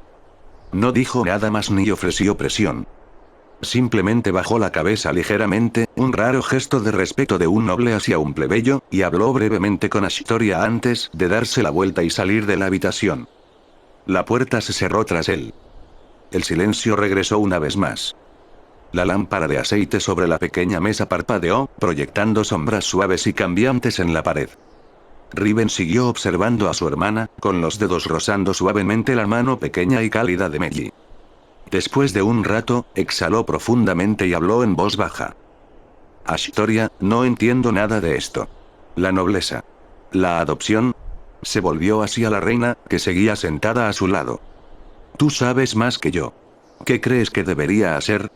No dijo nada más ni ofreció presión. Simplemente bajó la cabeza ligeramente, un raro gesto de respeto de un noble hacia un plebeyo, y habló brevemente con Ashitoria antes de darse la vuelta y salir de la habitación. La puerta se cerró tras él. El silencio regresó una vez más. La lámpara de aceite sobre la pequeña mesa parpadeó, proyectando sombras suaves y cambiantes en la pared. Riven siguió observando a su hermana, con los dedos rozando suavemente la mano pequeña y cálida de Meiji. Después de un rato, exhaló profundamente y habló en voz baja. Ashitoria, no entiendo nada de esto. La nobleza. La adopción. Se volvió hacia la reina, que seguía sentada a su lado. Tú sabes más que yo. ¿Qué crees que debería hacer?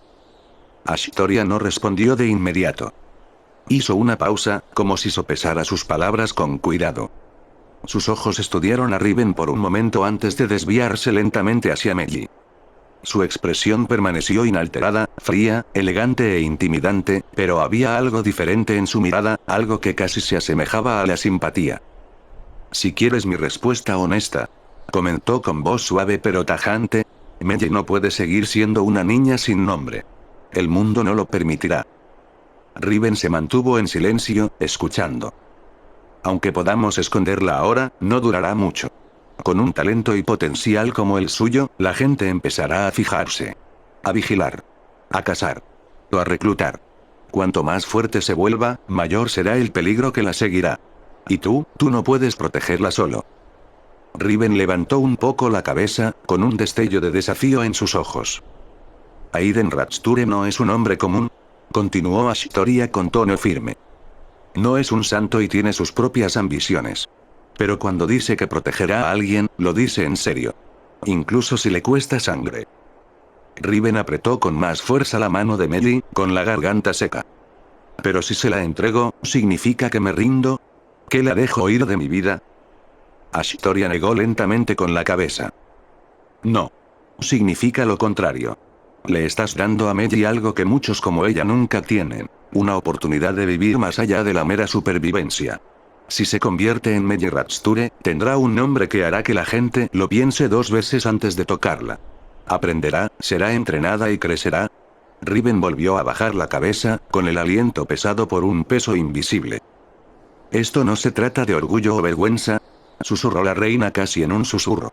Ashitoria no respondió de inmediato. Hizo una pausa, como si sopesara sus palabras con cuidado. Sus ojos estudiaron a Riven por un momento antes de desviarse lentamente hacia Meiji. Su expresión permaneció inalterada, fría, elegante e intimidante, pero había algo diferente en su mirada, algo que casi se asemejaba a la simpatía. Si quieres mi respuesta honesta, comentó con voz suave pero tajante, Meiji no puede seguir siendo una niña sin nombre. El mundo no lo permitirá. Riven se mantuvo en silencio, escuchando. Aunque podamos esconderla ahora, no durará mucho. Con un talento y potencial como el suyo, la gente empezará a fijarse. A vigilar. A cazar. O a reclutar. Cuanto más fuerte se vuelva, mayor será el peligro que la seguirá. Y tú no puedes protegerla solo. Riven levantó un poco la cabeza, con un destello de desafío en sus ojos. Aiden Ratsture no es un hombre común, continuó Ashitoria con tono firme. No es un santo y tiene sus propias ambiciones. Pero cuando dice que protegerá a alguien, lo dice en serio. Incluso si le cuesta sangre. Riven apretó con más fuerza la mano de Meiji, con la garganta seca. Pero si se la entrego, ¿significa que me rindo? ¿Que la dejo ir de mi vida? Ashitoria negó lentamente con la cabeza. No. Significa lo contrario. Le estás dando a Meiji algo que muchos como ella nunca tienen. Una oportunidad de vivir más allá de la mera supervivencia. Si se convierte en Meiji Ratsture, tendrá un nombre que hará que la gente lo piense 2 veces antes de tocarla. Aprenderá, será entrenada y crecerá. Riven volvió a bajar la cabeza, con el aliento pesado por un peso invisible. Esto no se trata de orgullo o vergüenza, susurró la reina casi en un susurro.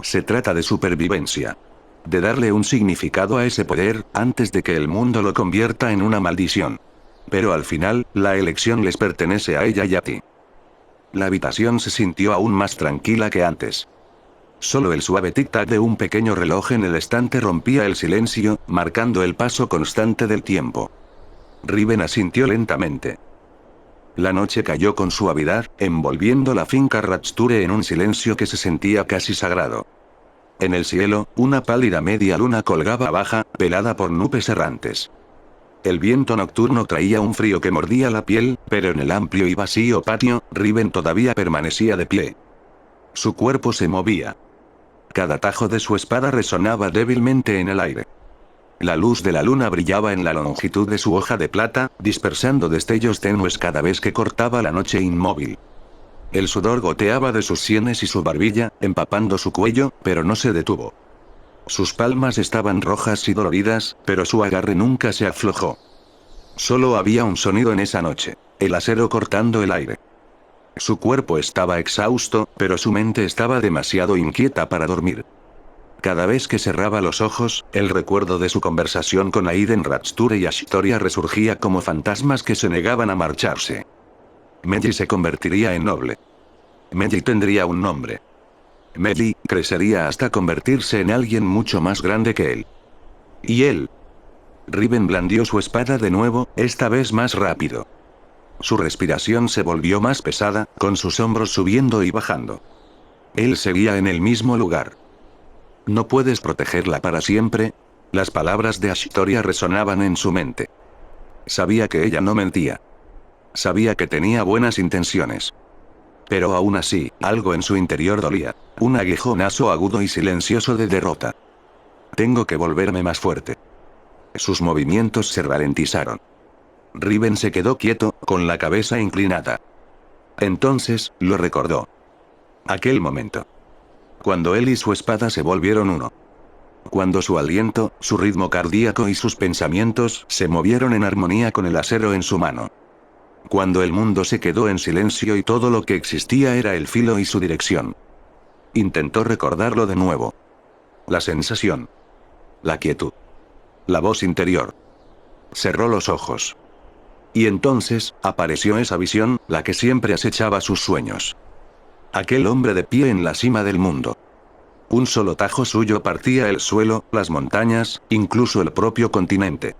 Se trata de supervivencia. De darle un significado a ese poder, antes de que el mundo lo convierta en una maldición. Pero al final, la elección les pertenece a ella y a ti. La habitación se sintió aún más tranquila que antes. Solo el suave tic-tac de un pequeño reloj en el estante rompía el silencio, marcando el paso constante del tiempo. Riven asintió lentamente. La noche cayó con suavidad, envolviendo la finca Ratsture en un silencio que se sentía casi sagrado. En el cielo, una pálida media luna colgaba baja, velada por nubes errantes. El viento nocturno traía un frío que mordía la piel, pero en el amplio y vacío patio, Riven todavía permanecía de pie. Su cuerpo se movía. Cada tajo de su espada resonaba débilmente en el aire. La luz de la luna brillaba en la longitud de su hoja de plata, dispersando destellos tenues cada vez que cortaba la noche inmóvil. El sudor goteaba de sus sienes y su barbilla, empapando su cuello, pero no se detuvo. Sus palmas estaban rojas y doloridas, pero su agarre nunca se aflojó. Solo había un sonido en esa noche: el acero cortando el aire. Su cuerpo estaba exhausto, pero su mente estaba demasiado inquieta para dormir. Cada vez que cerraba los ojos, el recuerdo de su conversación con Aiden Ratsture y Ashitoria resurgía como fantasmas que se negaban a marcharse. Meiji se convertiría en noble. Meiji tendría un nombre. Meiji crecería hasta convertirse en alguien mucho más grande que él. ¿Y él? Riven blandió su espada de nuevo, esta vez más rápido. Su respiración se volvió más pesada, con sus hombros subiendo y bajando. Él seguía en el mismo lugar. ¿No puedes protegerla para siempre? Las palabras de Ashtoria resonaban en su mente. Sabía que ella no mentía. Sabía que tenía buenas intenciones. Pero aún así, algo en su interior dolía. Un aguijonazo agudo y silencioso de derrota. Tengo que volverme más fuerte. Sus movimientos se ralentizaron. Riven se quedó quieto, con la cabeza inclinada. Entonces, lo recordó. Aquel momento. Cuando él y su espada se volvieron uno. Cuando su aliento, su ritmo cardíaco y sus pensamientos se movieron en armonía con el acero en su mano. Cuando el mundo se quedó en silencio y todo lo que existía era el filo y su dirección. Intentó recordarlo de nuevo. La sensación. La quietud. La voz interior. Cerró los ojos. Y entonces, apareció esa visión, la que siempre acechaba sus sueños. Aquel hombre de pie en la cima del mundo. Un solo tajo suyo partía el suelo, las montañas, incluso el propio continente.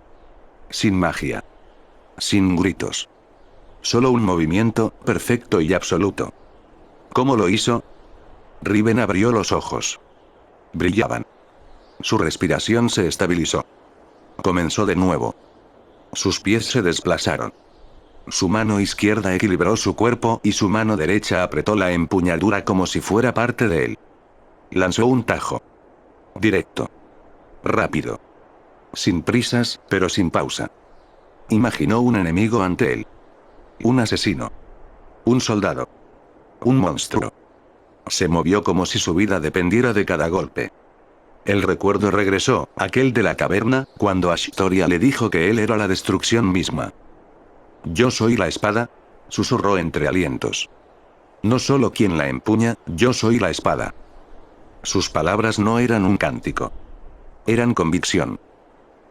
Sin magia. Sin gritos. Solo un movimiento, perfecto y absoluto. ¿Cómo lo hizo? Riven abrió los ojos. Brillaban. Su respiración se estabilizó. Comenzó de nuevo. Sus pies se desplazaron. Su mano izquierda equilibró su cuerpo y su mano derecha apretó la empuñadura como si fuera parte de él. Lanzó un tajo. Directo. Rápido. Sin prisas, pero sin pausa. Imaginó un enemigo ante él. Un asesino. Un soldado. Un monstruo. Se movió como si su vida dependiera de cada golpe. El recuerdo regresó, aquel de la caverna, cuando Ashtoria le dijo que él era la destrucción misma. «Yo soy la espada», susurró entre alientos. «No solo quien la empuña, yo soy la espada». Sus palabras no eran un cántico. Eran convicción.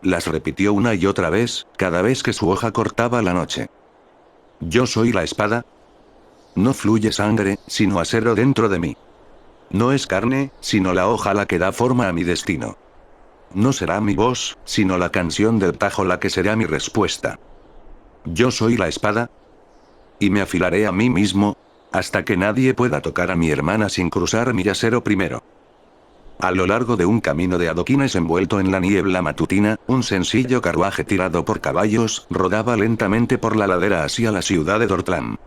Las repitió una y otra vez, cada vez que su hoja cortaba la noche. «Yo soy la espada. No fluye sangre, sino acero dentro de mí. No es carne, sino la hoja la que da forma a mi destino. No será mi voz, sino la canción del tajo la que será mi respuesta. Yo soy la espada. Y me afilaré a mí mismo, hasta que nadie pueda tocar a mi hermana sin cruzar mi acero primero». A lo largo de un camino de adoquines envuelto en la niebla matutina, un sencillo carruaje tirado por caballos, rodaba lentamente por la ladera hacia la ciudad de Dortland.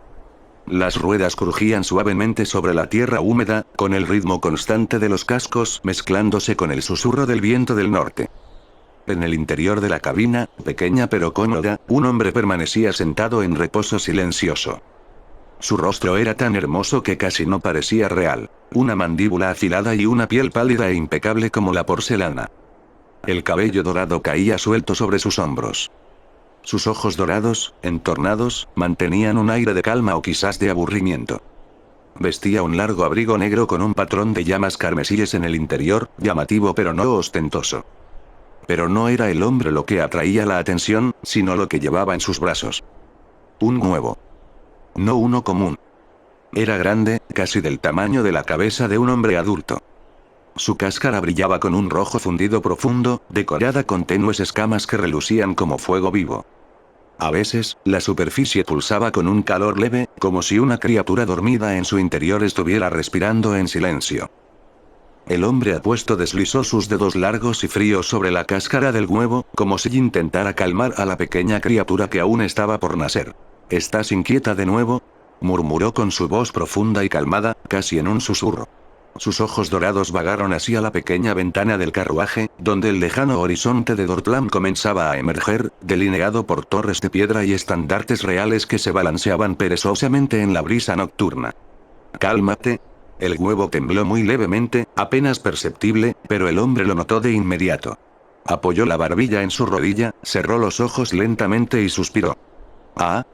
Las ruedas crujían suavemente sobre la tierra húmeda, con el ritmo constante de los cascos mezclándose con el susurro del viento del norte. En el interior de la cabina, pequeña pero cómoda, un hombre permanecía sentado en reposo silencioso. Su rostro era tan hermoso que casi no parecía real. Una mandíbula afilada y una piel pálida e impecable como la porcelana. El cabello dorado caía suelto sobre sus hombros. Sus ojos dorados, entornados, mantenían un aire de calma o quizás de aburrimiento. Vestía un largo abrigo negro con un patrón de llamas carmesíes en el interior, llamativo pero no ostentoso. Pero no era el hombre lo que atraía la atención, sino lo que llevaba en sus brazos. Un huevo. No uno común. Era grande, casi del tamaño de la cabeza de un hombre adulto. Su cáscara brillaba con un rojo fundido profundo, decorada con tenues escamas que relucían como fuego vivo. A veces, la superficie pulsaba con un calor leve, como si una criatura dormida en su interior estuviera respirando en silencio. El hombre apuesto deslizó sus dedos largos y fríos sobre la cáscara del huevo, como si intentara calmar a la pequeña criatura que aún estaba por nacer. «¿Estás inquieta de nuevo?», murmuró con su voz profunda y calmada, casi en un susurro. Sus ojos dorados vagaron hacia la pequeña ventana del carruaje, donde el lejano horizonte de Dortland comenzaba a emerger, delineado por torres de piedra y estandartes reales que se balanceaban perezosamente en la brisa nocturna. «Cálmate». El huevo tembló muy levemente, apenas perceptible, pero el hombre lo notó de inmediato. Apoyó la barbilla en su rodilla, cerró los ojos lentamente y suspiró. «Ah».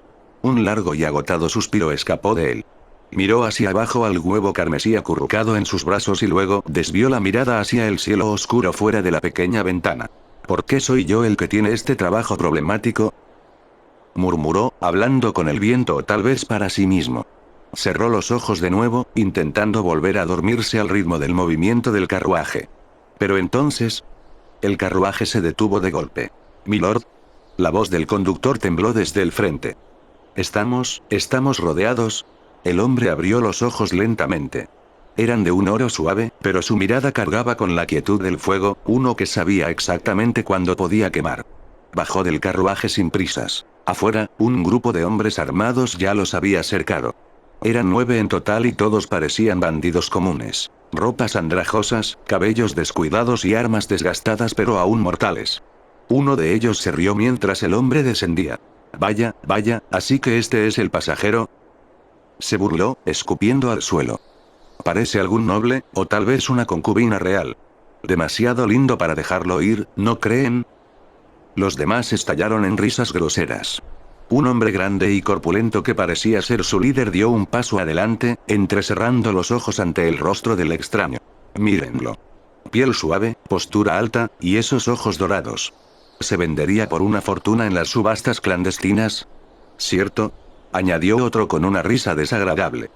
Un largo y agotado suspiro escapó de él. Miró hacia abajo al huevo carmesí acurrucado en sus brazos y luego desvió la mirada hacia el cielo oscuro fuera de la pequeña ventana. «¿Por qué soy yo el que tiene este trabajo problemático?», murmuró, hablando con el viento o tal vez para sí mismo. Cerró los ojos de nuevo, intentando volver a dormirse al ritmo del movimiento del carruaje. Pero entonces, el carruaje se detuvo de golpe. «Milord». La voz del conductor tembló desde el frente. Estamos rodeados». El hombre abrió los ojos lentamente. Eran de un oro suave, pero su mirada cargaba con la quietud del fuego, uno que sabía exactamente cuándo podía quemar. Bajó del carruaje sin prisas. Afuera, un grupo de hombres armados ya los había cercado. Eran 9 en total y todos parecían bandidos comunes. Ropas andrajosas, cabellos descuidados y armas desgastadas pero aún mortales. Uno de ellos se rió mientras el hombre descendía. Vaya, vaya, ¿así que este es el pasajero? Se burló, escupiendo al suelo. Parece algún noble, o tal vez una concubina real. Demasiado lindo para dejarlo ir, ¿no creen? Los demás estallaron en risas groseras. Un hombre grande y corpulento que parecía ser su líder dio un paso adelante, entrecerrando los ojos ante el rostro del extraño. Mírenlo. Piel suave, postura alta, y esos ojos dorados. ¿Se vendería por una fortuna en las subastas clandestinas? ¿Cierto? Añadió otro con una risa desagradable.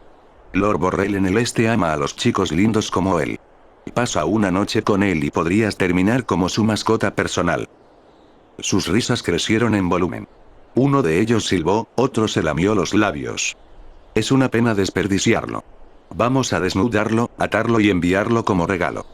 Lord Borrell en el este ama a los chicos lindos como él. Pasa una noche con él y podrías terminar como su mascota personal. Sus risas crecieron en volumen. Uno de ellos silbó, otro se lamió los labios. Es una pena desperdiciarlo. Vamos a desnudarlo, atarlo y enviarlo como regalo.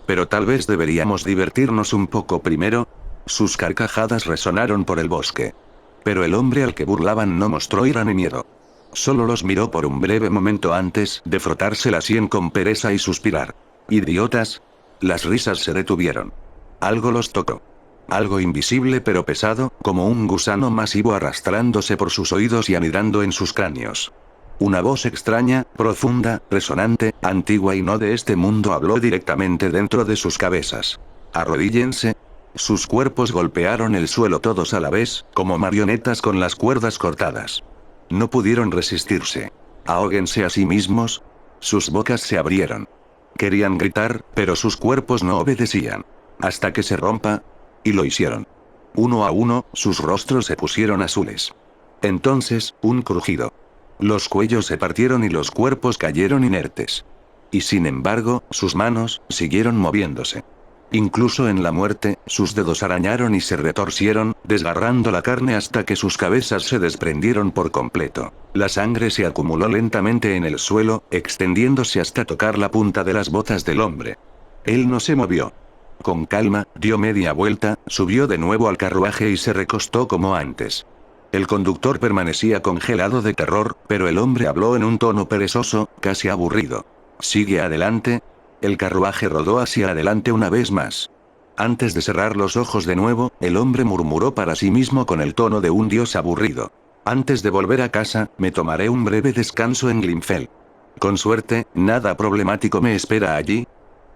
Pero tal vez deberíamos divertirnos un poco primero. Sus carcajadas resonaron por el bosque. Pero el hombre al que burlaban no mostró ira ni miedo. Solo los miró por un breve momento antes de frotarse la sien con pereza y suspirar. ¿Idiotas? Las risas se detuvieron. Algo los tocó. Algo invisible pero pesado, como un gusano masivo arrastrándose por sus oídos y anidando en sus cráneos. Una voz extraña, profunda, resonante, antigua y no de este mundo habló directamente dentro de sus cabezas. Arrodíllense. Sus cuerpos golpearon el suelo todos a la vez, como marionetas con las cuerdas cortadas. No pudieron resistirse. Ahóguense a sí mismos. Sus bocas se abrieron. Querían gritar, pero sus cuerpos no obedecían. Hasta que se rompa. Y lo hicieron. Uno a uno, sus rostros se pusieron azules. Entonces, un crujido. Los cuellos se partieron y los cuerpos cayeron inertes. Y sin embargo, sus manos siguieron moviéndose. Incluso en la muerte, sus dedos arañaron y se retorcieron, desgarrando la carne hasta que sus cabezas se desprendieron por completo. La sangre se acumuló lentamente en el suelo, extendiéndose hasta tocar la punta de las botas del hombre. Él no se movió. Con calma, dio media vuelta, subió de nuevo al carruaje y se recostó como antes. El conductor permanecía congelado de terror, pero el hombre habló en un tono perezoso, casi aburrido. «Sigue adelante». El carruaje rodó hacia adelante una vez más. Antes de cerrar los ojos de nuevo, el hombre murmuró para sí mismo con el tono de un dios aburrido. «Antes de volver a casa, me tomaré un breve descanso en Glimfell. Con suerte, nada problemático me espera allí».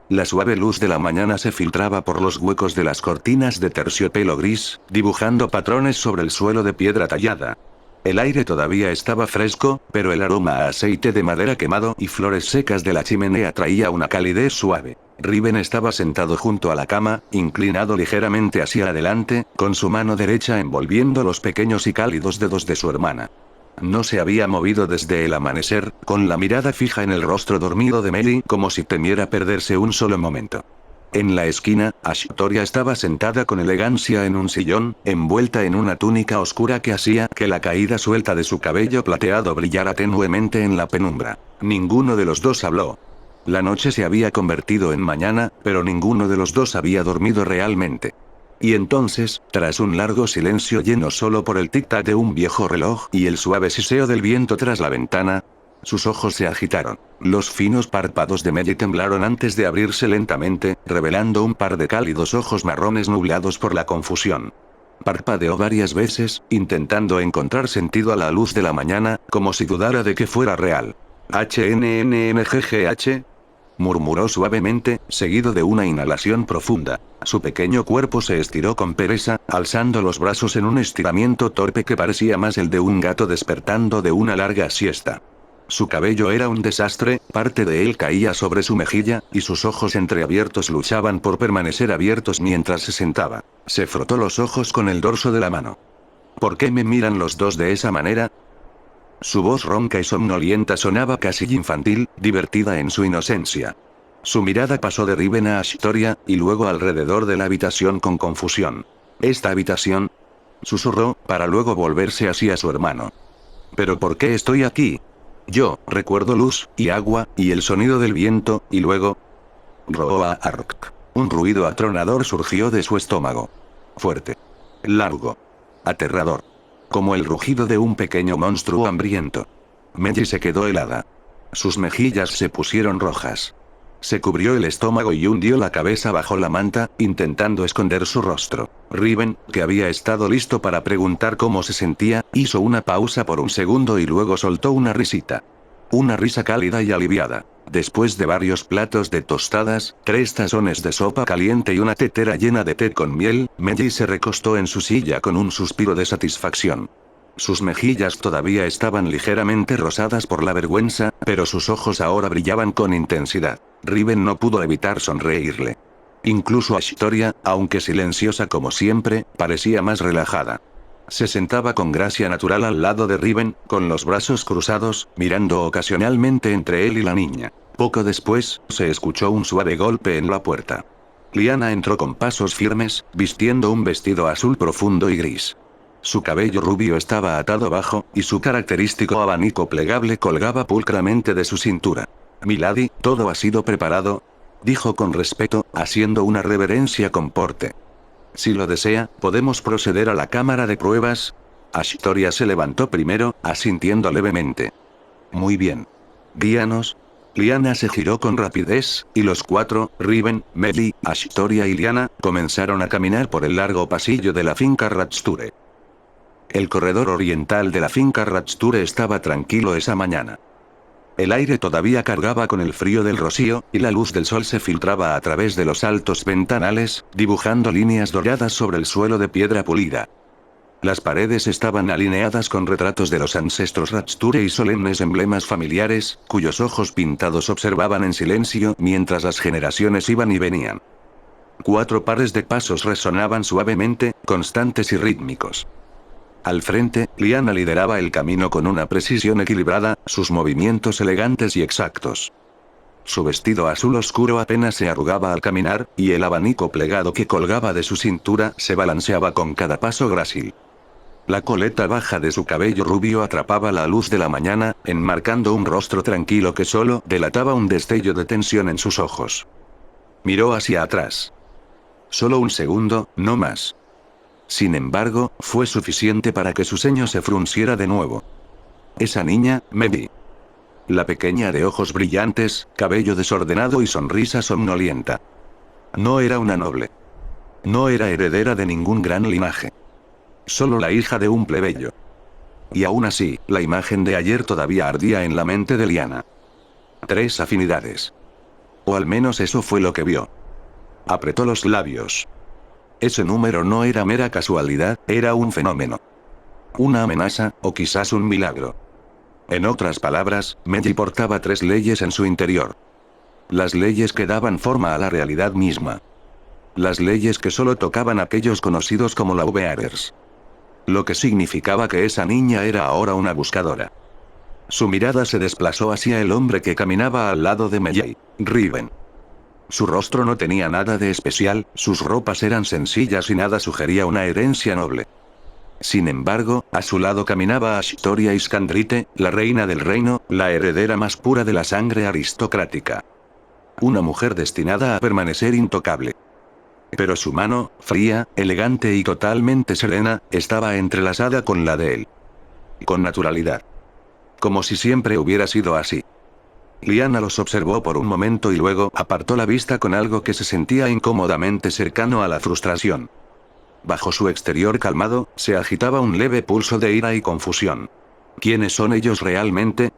La suave luz de la mañana se filtraba por los huecos de las cortinas de terciopelo gris, dibujando patrones sobre el suelo de piedra tallada. El aire todavía estaba fresco, pero el aroma a aceite de madera quemado y flores secas de la chimenea traía una calidez suave. Riven estaba sentado junto a la cama, inclinado ligeramente hacia adelante, con su mano derecha envolviendo los pequeños y cálidos dedos de su hermana. No se había movido desde el amanecer, con la mirada fija en el rostro dormido de Mary, como si temiera perderse un solo momento. En la esquina, Ashtoria estaba sentada con elegancia en un sillón, envuelta en una túnica oscura que hacía que la caída suelta de su cabello plateado brillara tenuemente en la penumbra. Ninguno de los dos habló. La noche se había convertido en mañana, pero ninguno de los dos había dormido realmente. Y entonces, tras un largo silencio lleno solo por el tic-tac de un viejo reloj y el suave siseo del viento tras la ventana, sus ojos se agitaron. Los finos párpados de Mary temblaron antes de abrirse lentamente, revelando un par de cálidos ojos marrones nublados por la confusión. Parpadeó varias veces, intentando encontrar sentido a la luz de la mañana, como si dudara de que fuera real. «HNNNGGH», murmuró suavemente, seguido de una inhalación profunda. Su pequeño cuerpo se estiró con pereza, alzando los brazos en un estiramiento torpe que parecía más el de un gato despertando de una larga siesta. Su cabello era un desastre, parte de él caía sobre su mejilla, y sus ojos entreabiertos luchaban por permanecer abiertos mientras se sentaba. Se frotó los ojos con el dorso de la mano. «¿Por qué me miran los dos de esa manera?». Su voz ronca y somnolienta sonaba casi infantil, divertida en su inocencia. Su mirada pasó de Riven a Ashtoria, y luego alrededor de la habitación con confusión. «¿Esta habitación?», susurró, para luego volverse hacia su hermano. «¿Pero por qué estoy aquí?». Yo recuerdo luz, y agua, y el sonido del viento, y luego... Roark. Un ruido atronador surgió de su estómago. Fuerte. Largo. Aterrador. Como el rugido de un pequeño monstruo hambriento. Meiji se quedó helada. Sus mejillas se pusieron rojas. Se cubrió el estómago y hundió la cabeza bajo la manta, intentando esconder su rostro. Riven, que había estado listo para preguntar cómo se sentía, hizo una pausa por un segundo y luego soltó una risita. Una risa cálida y aliviada. Después de varios platos de tostadas, 3 tazones de sopa caliente y una tetera llena de té con miel, Meiji se recostó en su silla con un suspiro de satisfacción. Sus mejillas todavía estaban ligeramente rosadas por la vergüenza, pero sus ojos ahora brillaban con intensidad. Riven no pudo evitar sonreírle. Incluso Ashitoria, aunque silenciosa como siempre, parecía más relajada. Se sentaba con gracia natural al lado de Riven, con los brazos cruzados, mirando ocasionalmente entre él y la niña. Poco después, se escuchó un suave golpe en la puerta. Liana entró con pasos firmes, vistiendo un vestido azul profundo y gris. Su cabello rubio estaba atado abajo, y su característico abanico plegable colgaba pulcramente de su cintura. «Milady, ¿todo ha sido preparado?», dijo con respeto, haciendo una reverencia con porte. «Si lo desea, podemos proceder a la cámara de pruebas». Ashitoria se levantó primero, asintiendo levemente. «Muy bien. Guíanos». Liana se giró con rapidez, y los 4, Riven, Meiji, Ashitoria y Liana, comenzaron a caminar por el largo pasillo de la finca Ratsture. El corredor oriental de la finca Ratsture estaba tranquilo esa mañana. El aire todavía cargaba con el frío del rocío, y la luz del sol se filtraba a través de los altos ventanales, dibujando líneas doradas sobre el suelo de piedra pulida. Las paredes estaban alineadas con retratos de los ancestros Ratsture y solemnes emblemas familiares, cuyos ojos pintados observaban en silencio mientras las generaciones iban y venían. 4 pares de pasos resonaban suavemente, constantes y rítmicos. Al frente, Liana lideraba el camino con una precisión equilibrada, sus movimientos elegantes y exactos. Su vestido azul oscuro apenas se arrugaba al caminar, y el abanico plegado que colgaba de su cintura se balanceaba con cada paso grácil. La coleta baja de su cabello rubio atrapaba la luz de la mañana, enmarcando un rostro tranquilo que solo delataba un destello de tensión en sus ojos. Miró hacia atrás. Solo un segundo, no más. Sin embargo, fue suficiente para que su ceño se frunciera de nuevo. Esa niña, Meiji. La pequeña de ojos brillantes, cabello desordenado y sonrisa somnolienta. No era una noble. No era heredera de ningún gran linaje. Solo la hija de un plebeyo. Y aún así, la imagen de ayer todavía ardía en la mente de Liana. 3 afinidades. O al menos eso fue lo que vio. Apretó los labios. Ese número no era mera casualidad, era un fenómeno. Una amenaza, o quizás un milagro. En otras palabras, Meiji portaba 3 leyes en su interior. Las leyes que daban forma a la realidad misma. Las leyes que solo tocaban a aquellos conocidos como la Vearers. Lo que significaba que esa niña era ahora una buscadora. Su mirada se desplazó hacia el hombre que caminaba al lado de Meiji, Riven. Su rostro no tenía nada de especial, sus ropas eran sencillas y nada sugería una herencia noble. Sin embargo, a su lado caminaba Ashitoria Iskandrite, la reina del reino, la heredera más pura de la sangre aristocrática. Una mujer destinada a permanecer intocable. Pero su mano, fría, elegante y totalmente serena, estaba entrelazada con la de él. Con naturalidad. Como si siempre hubiera sido así. Liana los observó por un momento y luego apartó la vista con algo que se sentía incómodamente cercano a la frustración. Bajo su exterior calmado, se agitaba un leve pulso de ira y confusión. ¿Quiénes son ellos realmente?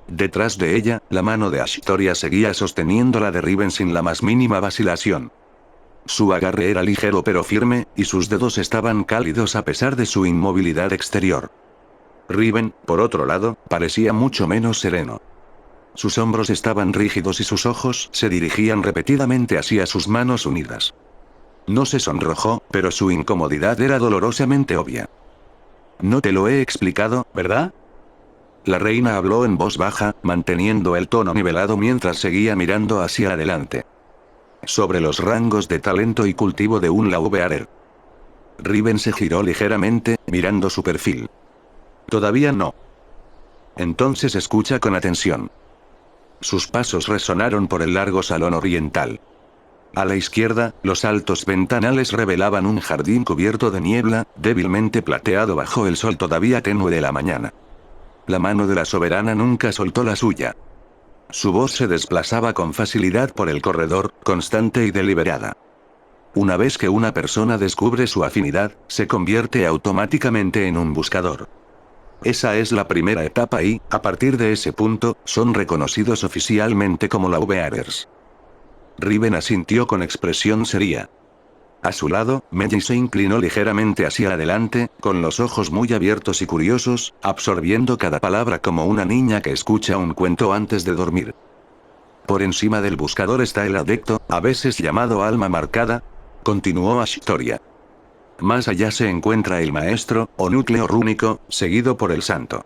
Detrás de ella, la mano de Ashitoria seguía sosteniendo la de Riven sin la más mínima vacilación. Su agarre era ligero pero firme, y sus dedos estaban cálidos a pesar de su inmovilidad exterior. Riven, por otro lado, parecía mucho menos sereno. Sus hombros estaban rígidos y sus ojos se dirigían repetidamente hacia sus manos unidas. No se sonrojó, pero su incomodidad era dolorosamente obvia. «No te lo he explicado, ¿verdad?». La reina habló en voz baja, manteniendo el tono nivelado mientras seguía mirando hacia adelante. «Sobre los rangos de talento y cultivo de un Laubearer». Riven se giró ligeramente, mirando su perfil. «Todavía no». Entonces escucha con atención. Sus pasos resonaron por el largo salón oriental. A la izquierda, los altos ventanales revelaban un jardín cubierto de niebla, débilmente plateado bajo el sol todavía tenue de la mañana. La mano de la soberana nunca soltó la suya. Su voz se desplazaba con facilidad por el corredor, constante y deliberada. Una vez que una persona descubre su afinidad, se convierte automáticamente en un buscador. Esa es la primera etapa y, a partir de ese punto, son reconocidos oficialmente como Lawbearers. Riven asintió con expresión seria. A su lado, Melly se inclinó ligeramente hacia adelante, con los ojos muy abiertos y curiosos, absorbiendo cada palabra como una niña que escucha un cuento antes de dormir. Por encima del buscador está el adepto, a veces llamado alma marcada, continuó Ashtoria. Más allá se encuentra el maestro, o núcleo rúnico, seguido por el santo.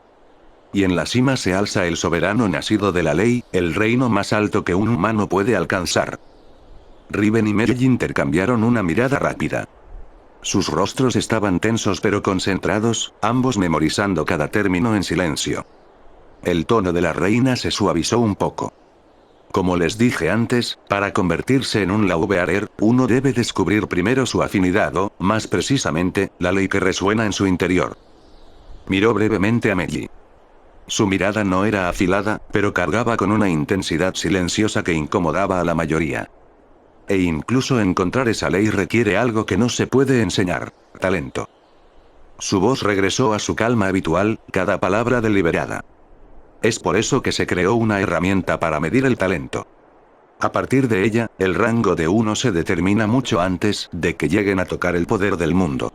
Y en la cima se alza el soberano nacido de la ley, el reino más alto que un humano puede alcanzar. Riven y Melly intercambiaron una mirada rápida. Sus rostros estaban tensos pero concentrados, ambos memorizando cada término en silencio. El tono de la reina se suavizó un poco. Como les dije antes, para convertirse en un Lawbearer, uno debe descubrir primero su afinidad o, más precisamente, la ley que resuena en su interior. Miró brevemente a Melly. Su mirada no era afilada, pero cargaba con una intensidad silenciosa que incomodaba a la mayoría. E incluso encontrar esa ley requiere algo que no se puede enseñar: talento. Su voz regresó a su calma habitual, cada palabra deliberada. Es por eso que se creó una herramienta para medir el talento. A partir de ella, el rango de uno se determina mucho antes de que lleguen a tocar el poder del mundo.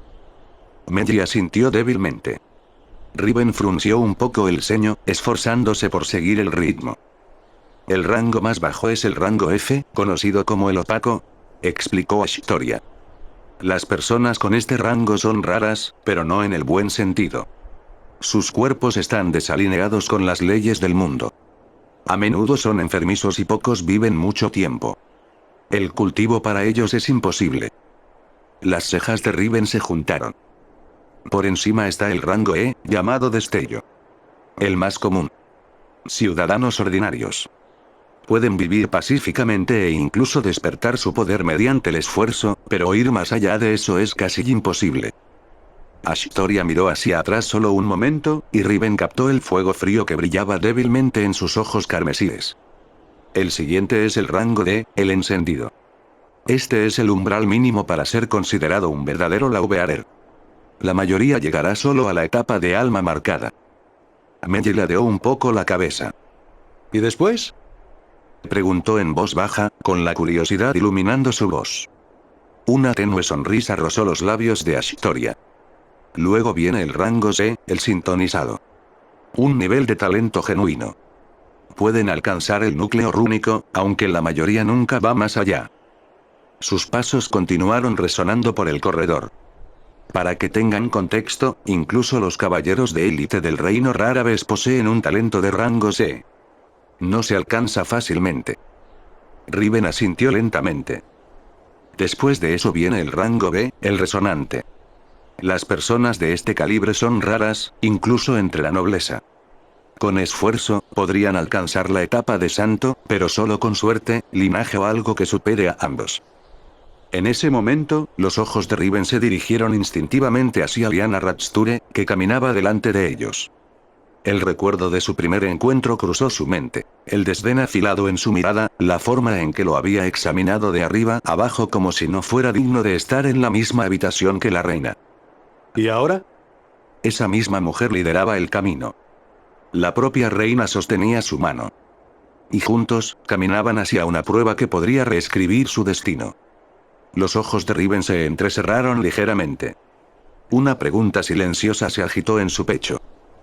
Melly asintió débilmente. Riven frunció un poco el ceño, esforzándose por seguir el ritmo. El rango más bajo es el rango F, conocido como el opaco, explicó Ashtoria. Las personas con este rango son raras, pero no en el buen sentido. Sus cuerpos están desalineados con las leyes del mundo. A menudo son enfermizos y pocos viven mucho tiempo. El cultivo para ellos es imposible. Las cejas de Riven se juntaron. Por encima está el rango E, llamado destello. El más común. Ciudadanos ordinarios. Pueden vivir pacíficamente e incluso despertar su poder mediante el esfuerzo, pero ir más allá de eso es casi imposible. Ashtoria miró hacia atrás solo un momento, y Riven captó el fuego frío que brillaba débilmente en sus ojos carmesíes. El siguiente es el rango D, el encendido. Este es el umbral mínimo para ser considerado un verdadero Lawbearer. La mayoría llegará solo a la etapa de alma marcada. Melly ladeó un poco la cabeza. ¿Y después?, preguntó en voz baja, con la curiosidad iluminando su voz. Una tenue sonrisa rozó los labios de Ashtoria. Luego viene el rango C, el sintonizado. Un nivel de talento genuino. Pueden alcanzar el núcleo rúnico, aunque la mayoría nunca va más allá. Sus pasos continuaron resonando por el corredor. Para que tengan contexto, incluso los caballeros de élite del reino rara vez poseen un talento de rango C. No se alcanza fácilmente. Riven asintió lentamente. Después de eso viene el rango B, el resonante. Las personas de este calibre son raras, incluso entre la nobleza. Con esfuerzo, podrían alcanzar la etapa de santo, pero solo con suerte, linaje o algo que supere a ambos. En ese momento, los ojos de Riven se dirigieron instintivamente hacia Lyanna Ratsture, que caminaba delante de ellos. El recuerdo de su primer encuentro cruzó su mente, el desdén afilado en su mirada, la forma en que lo había examinado de arriba abajo como si no fuera digno de estar en la misma habitación que la reina. ¿Y ahora? Esa misma mujer lideraba el camino. La propia reina sostenía su mano. Y juntos, caminaban hacia una prueba que podría reescribir su destino. Los ojos de Riven se entrecerraron ligeramente. Una pregunta silenciosa se agitó en su pecho.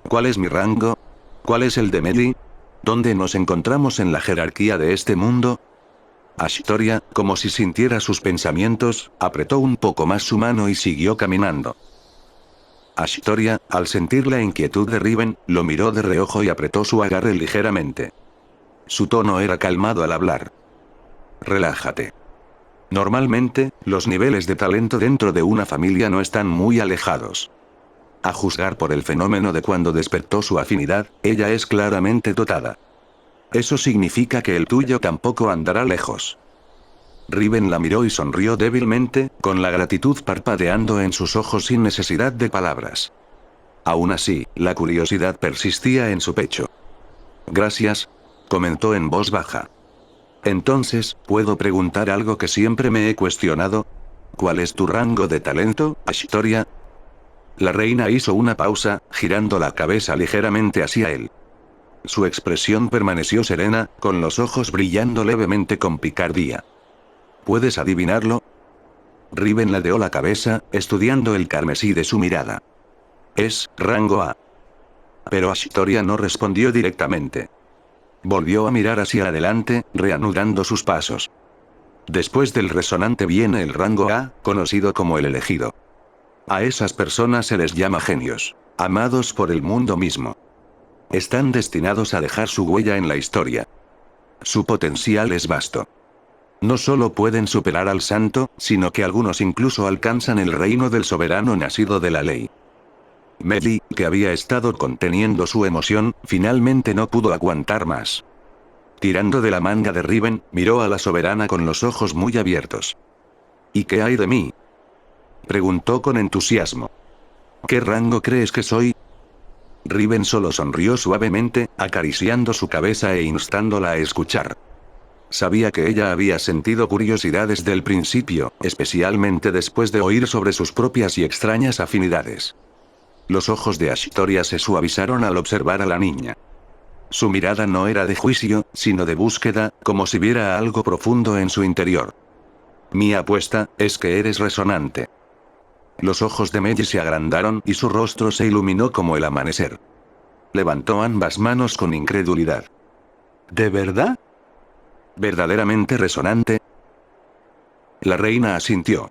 ¿Cuál es mi rango? ¿Cuál es el de Melly? ¿Dónde nos encontramos en la jerarquía de este mundo? Ashtoria, como si sintiera sus pensamientos, apretó un poco más su mano y siguió caminando. Ashtoria, al sentir la inquietud de Riven, lo miró de reojo y apretó su agarre ligeramente. Su tono era calmado al hablar. Relájate. Normalmente, los niveles de talento dentro de una familia no están muy alejados. A juzgar por el fenómeno de cuando despertó su afinidad, ella es claramente dotada. Eso significa que el tuyo tampoco andará lejos. Riven la miró y sonrió débilmente, con la gratitud parpadeando en sus ojos sin necesidad de palabras. Aún así, la curiosidad persistía en su pecho. Gracias, comentó en voz baja. Entonces, ¿puedo preguntar algo que siempre me he cuestionado? ¿Cuál es tu rango de talento, Ashtoria? La reina hizo una pausa, girando la cabeza ligeramente hacia él. Su expresión permaneció serena, con los ojos brillando levemente con picardía. ¿Puedes adivinarlo? Riven ladeó la cabeza, estudiando el carmesí de su mirada. Es rango A. Pero Ashtoria no respondió directamente. Volvió a mirar hacia adelante, reanudando sus pasos. Después del resonante viene el rango A, conocido como el elegido. A esas personas se les llama genios, amados por el mundo mismo. Están destinados a dejar su huella en la historia. Su potencial es vasto. No solo pueden superar al santo, sino que algunos incluso alcanzan el reino del soberano nacido de la ley. Meli, que había estado conteniendo su emoción, finalmente no pudo aguantar más. Tirando de la manga de Riven, miró a la soberana con los ojos muy abiertos. ¿Y qué hay de mí? Preguntó con entusiasmo. ¿Qué rango crees que soy? Riven solo sonrió suavemente, acariciando su cabeza e instándola a escuchar. Sabía que ella había sentido curiosidad desde el principio, especialmente después de oír sobre sus propias y extrañas afinidades. Los ojos de Ashtoria se suavizaron al observar a la niña. Su mirada no era de juicio, sino de búsqueda, como si viera algo profundo en su interior. Mi apuesta es que eres resonante. Los ojos de Melly se agrandaron y su rostro se iluminó como el amanecer. Levantó ambas manos con incredulidad. ¿De verdad? ¿Verdaderamente resonante? La reina asintió.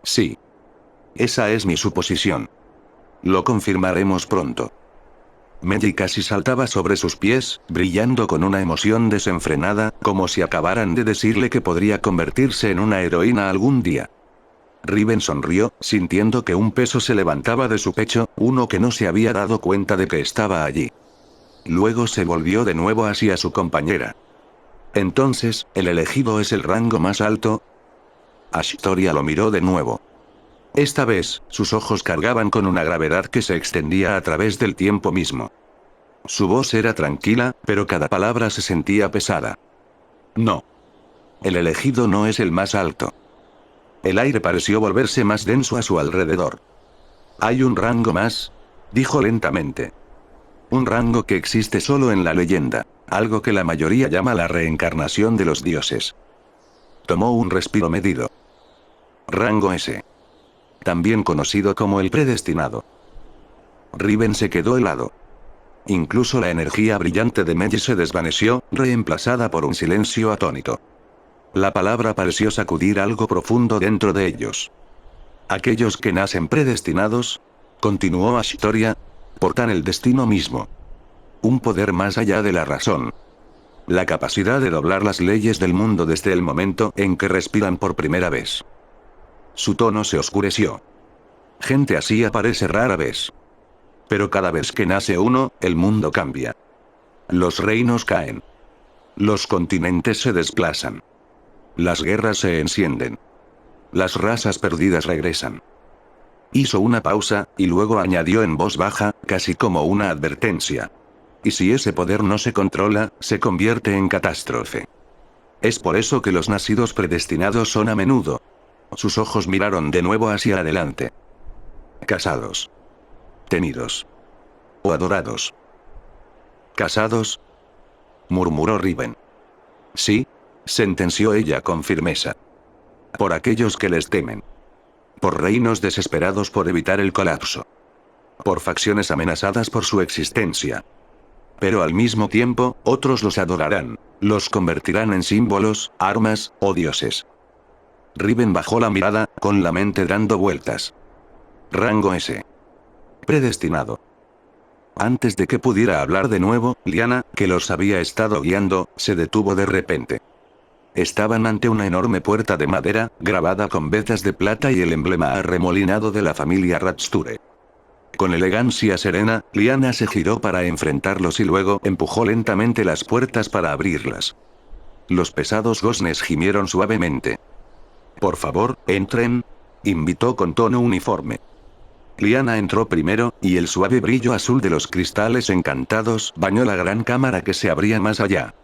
Sí. Esa es mi suposición. Lo confirmaremos pronto. Melly casi saltaba sobre sus pies, brillando con una emoción desenfrenada, como si acabaran de decirle que podría convertirse en una heroína algún día. Riven sonrió, sintiendo que un peso se levantaba de su pecho, uno que no se había dado cuenta de que estaba allí. Luego se volvió de nuevo hacia su compañera. Entonces, ¿el elegido es el rango más alto? Ashtoria lo miró de nuevo. Esta vez, sus ojos cargaban con una gravedad que se extendía a través del tiempo mismo. Su voz era tranquila, pero cada palabra se sentía pesada. No. El elegido no es el más alto. El aire pareció volverse más denso a su alrededor. Hay un rango más, dijo lentamente. Un rango que existe solo en la leyenda, algo que la mayoría llama la reencarnación de los dioses. Tomó un respiro medido. Rango S. También conocido como el predestinado. Riven se quedó helado. Incluso la energía brillante de Melly se desvaneció, reemplazada por un silencio atónito. La palabra pareció sacudir algo profundo dentro de ellos. Aquellos que nacen predestinados, continuó Ashtoria, portan el destino mismo. Un poder más allá de la razón. La capacidad de doblar las leyes del mundo desde el momento en que respiran por primera vez. Su tono se oscureció. Gente así aparece rara vez. Pero cada vez que nace uno, el mundo cambia. Los reinos caen. Los continentes se desplazan. Las guerras se encienden. Las razas perdidas regresan. Hizo una pausa, y luego añadió en voz baja, casi como una advertencia. Y si ese poder no se controla, se convierte en catástrofe. Es por eso que los nacidos predestinados son a menudo. Sus ojos miraron de nuevo hacia adelante. Casados. Tenidos. O adorados. ¿Casados? Murmuró Riven. Sí, sentenció ella con firmeza. Por aquellos que les temen. Por reinos desesperados por evitar el colapso. Por facciones amenazadas por su existencia. Pero al mismo tiempo, otros los adorarán, los convertirán en símbolos, armas, o dioses. Riven bajó la mirada, con la mente dando vueltas. Rango S. Predestinado. Antes de que pudiera hablar de nuevo, Liana, que los había estado guiando, se detuvo de repente. Estaban ante una enorme puerta de madera, grabada con vetas de plata y el emblema arremolinado de la familia Ratsture. Con elegancia serena, Liana se giró para enfrentarlos y luego empujó lentamente las puertas para abrirlas. Los pesados goznes gimieron suavemente. «Por favor, entren», invitó con tono uniforme. Liana entró primero, y el suave brillo azul de los cristales encantados bañó la gran cámara que se abría más allá.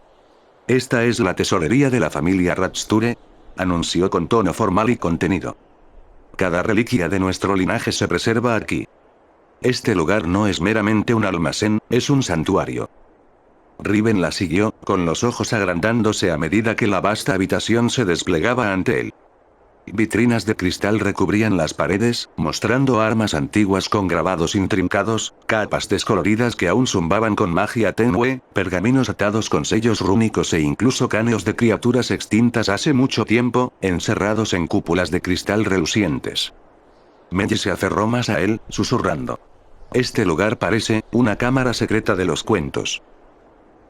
«Esta es la tesorería de la familia Ratsture», anunció con tono formal y contenido. «Cada reliquia de nuestro linaje se preserva aquí. Este lugar no es meramente un almacén, es un santuario». Riven la siguió, con los ojos agrandándose a medida que la vasta habitación se desplegaba ante él. Vitrinas de cristal recubrían las paredes, mostrando armas antiguas con grabados intrincados, capas descoloridas que aún zumbaban con magia tenue, pergaminos atados con sellos rúnicos e incluso cráneos de criaturas extintas hace mucho tiempo, encerrados en cúpulas de cristal relucientes. Melly se aferró más a él, susurrando. «Este lugar parece una cámara secreta de los cuentos».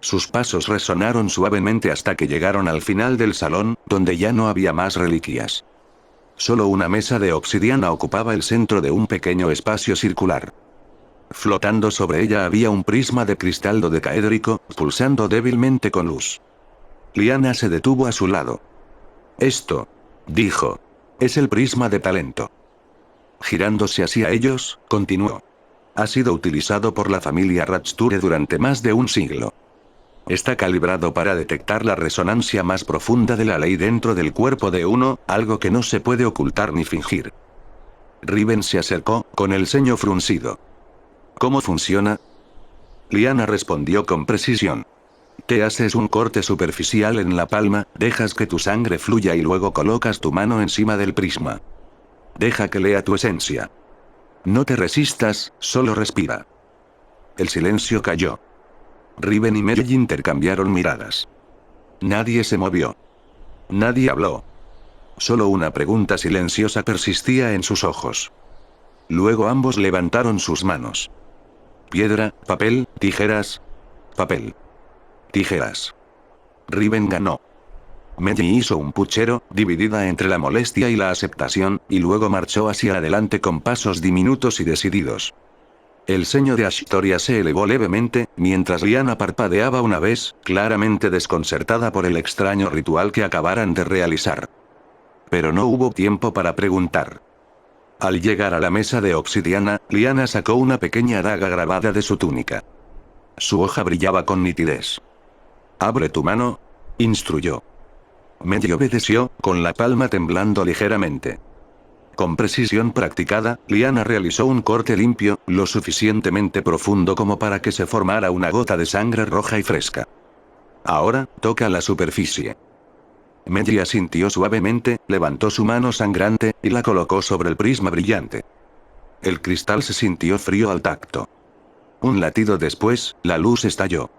Sus pasos resonaron suavemente hasta que llegaron al final del salón, donde ya no había más reliquias. Solo una mesa de obsidiana ocupaba el centro de un pequeño espacio circular. Flotando sobre ella había un prisma de cristal dodecaédrico, pulsando débilmente con luz. Liana se detuvo a su lado. «Esto», dijo, «es el prisma de talento». Girándose hacia ellos, continuó. «Ha sido utilizado por la familia Ratsture durante más de un siglo. Está calibrado para detectar la resonancia más profunda de la ley dentro del cuerpo de uno, algo que no se puede ocultar ni fingir». Riven se acercó, con el ceño fruncido. «¿Cómo funciona?». Liana respondió con precisión. «Te haces un corte superficial en la palma, dejas que tu sangre fluya y luego colocas tu mano encima del prisma. Deja que lea tu esencia. No te resistas, solo respira». El silencio cayó. Riven y Melly intercambiaron miradas. Nadie se movió. Nadie habló. Solo una pregunta silenciosa persistía en sus ojos. Luego ambos levantaron sus manos. «Piedra, papel, tijeras». «Papel. Tijeras». Riven ganó. Melly hizo un puchero, dividida entre la molestia y la aceptación, y luego marchó hacia adelante con pasos diminutos y decididos. El ceño de Ashtoria se elevó levemente, mientras Liana parpadeaba una vez, claramente desconcertada por el extraño ritual que acabaran de realizar. Pero no hubo tiempo para preguntar. Al llegar a la mesa de obsidiana, Liana sacó una pequeña daga grabada de su túnica. Su hoja brillaba con nitidez. «Abre tu mano», instruyó. Melly obedeció, con la palma temblando ligeramente. Con precisión practicada, Liana realizó un corte limpio, lo suficientemente profundo como para que se formara una gota de sangre roja y fresca. «Ahora, toca la superficie». Melly asintió suavemente, levantó su mano sangrante, y la colocó sobre el prisma brillante. El cristal se sintió frío al tacto. Un latido después, la luz estalló.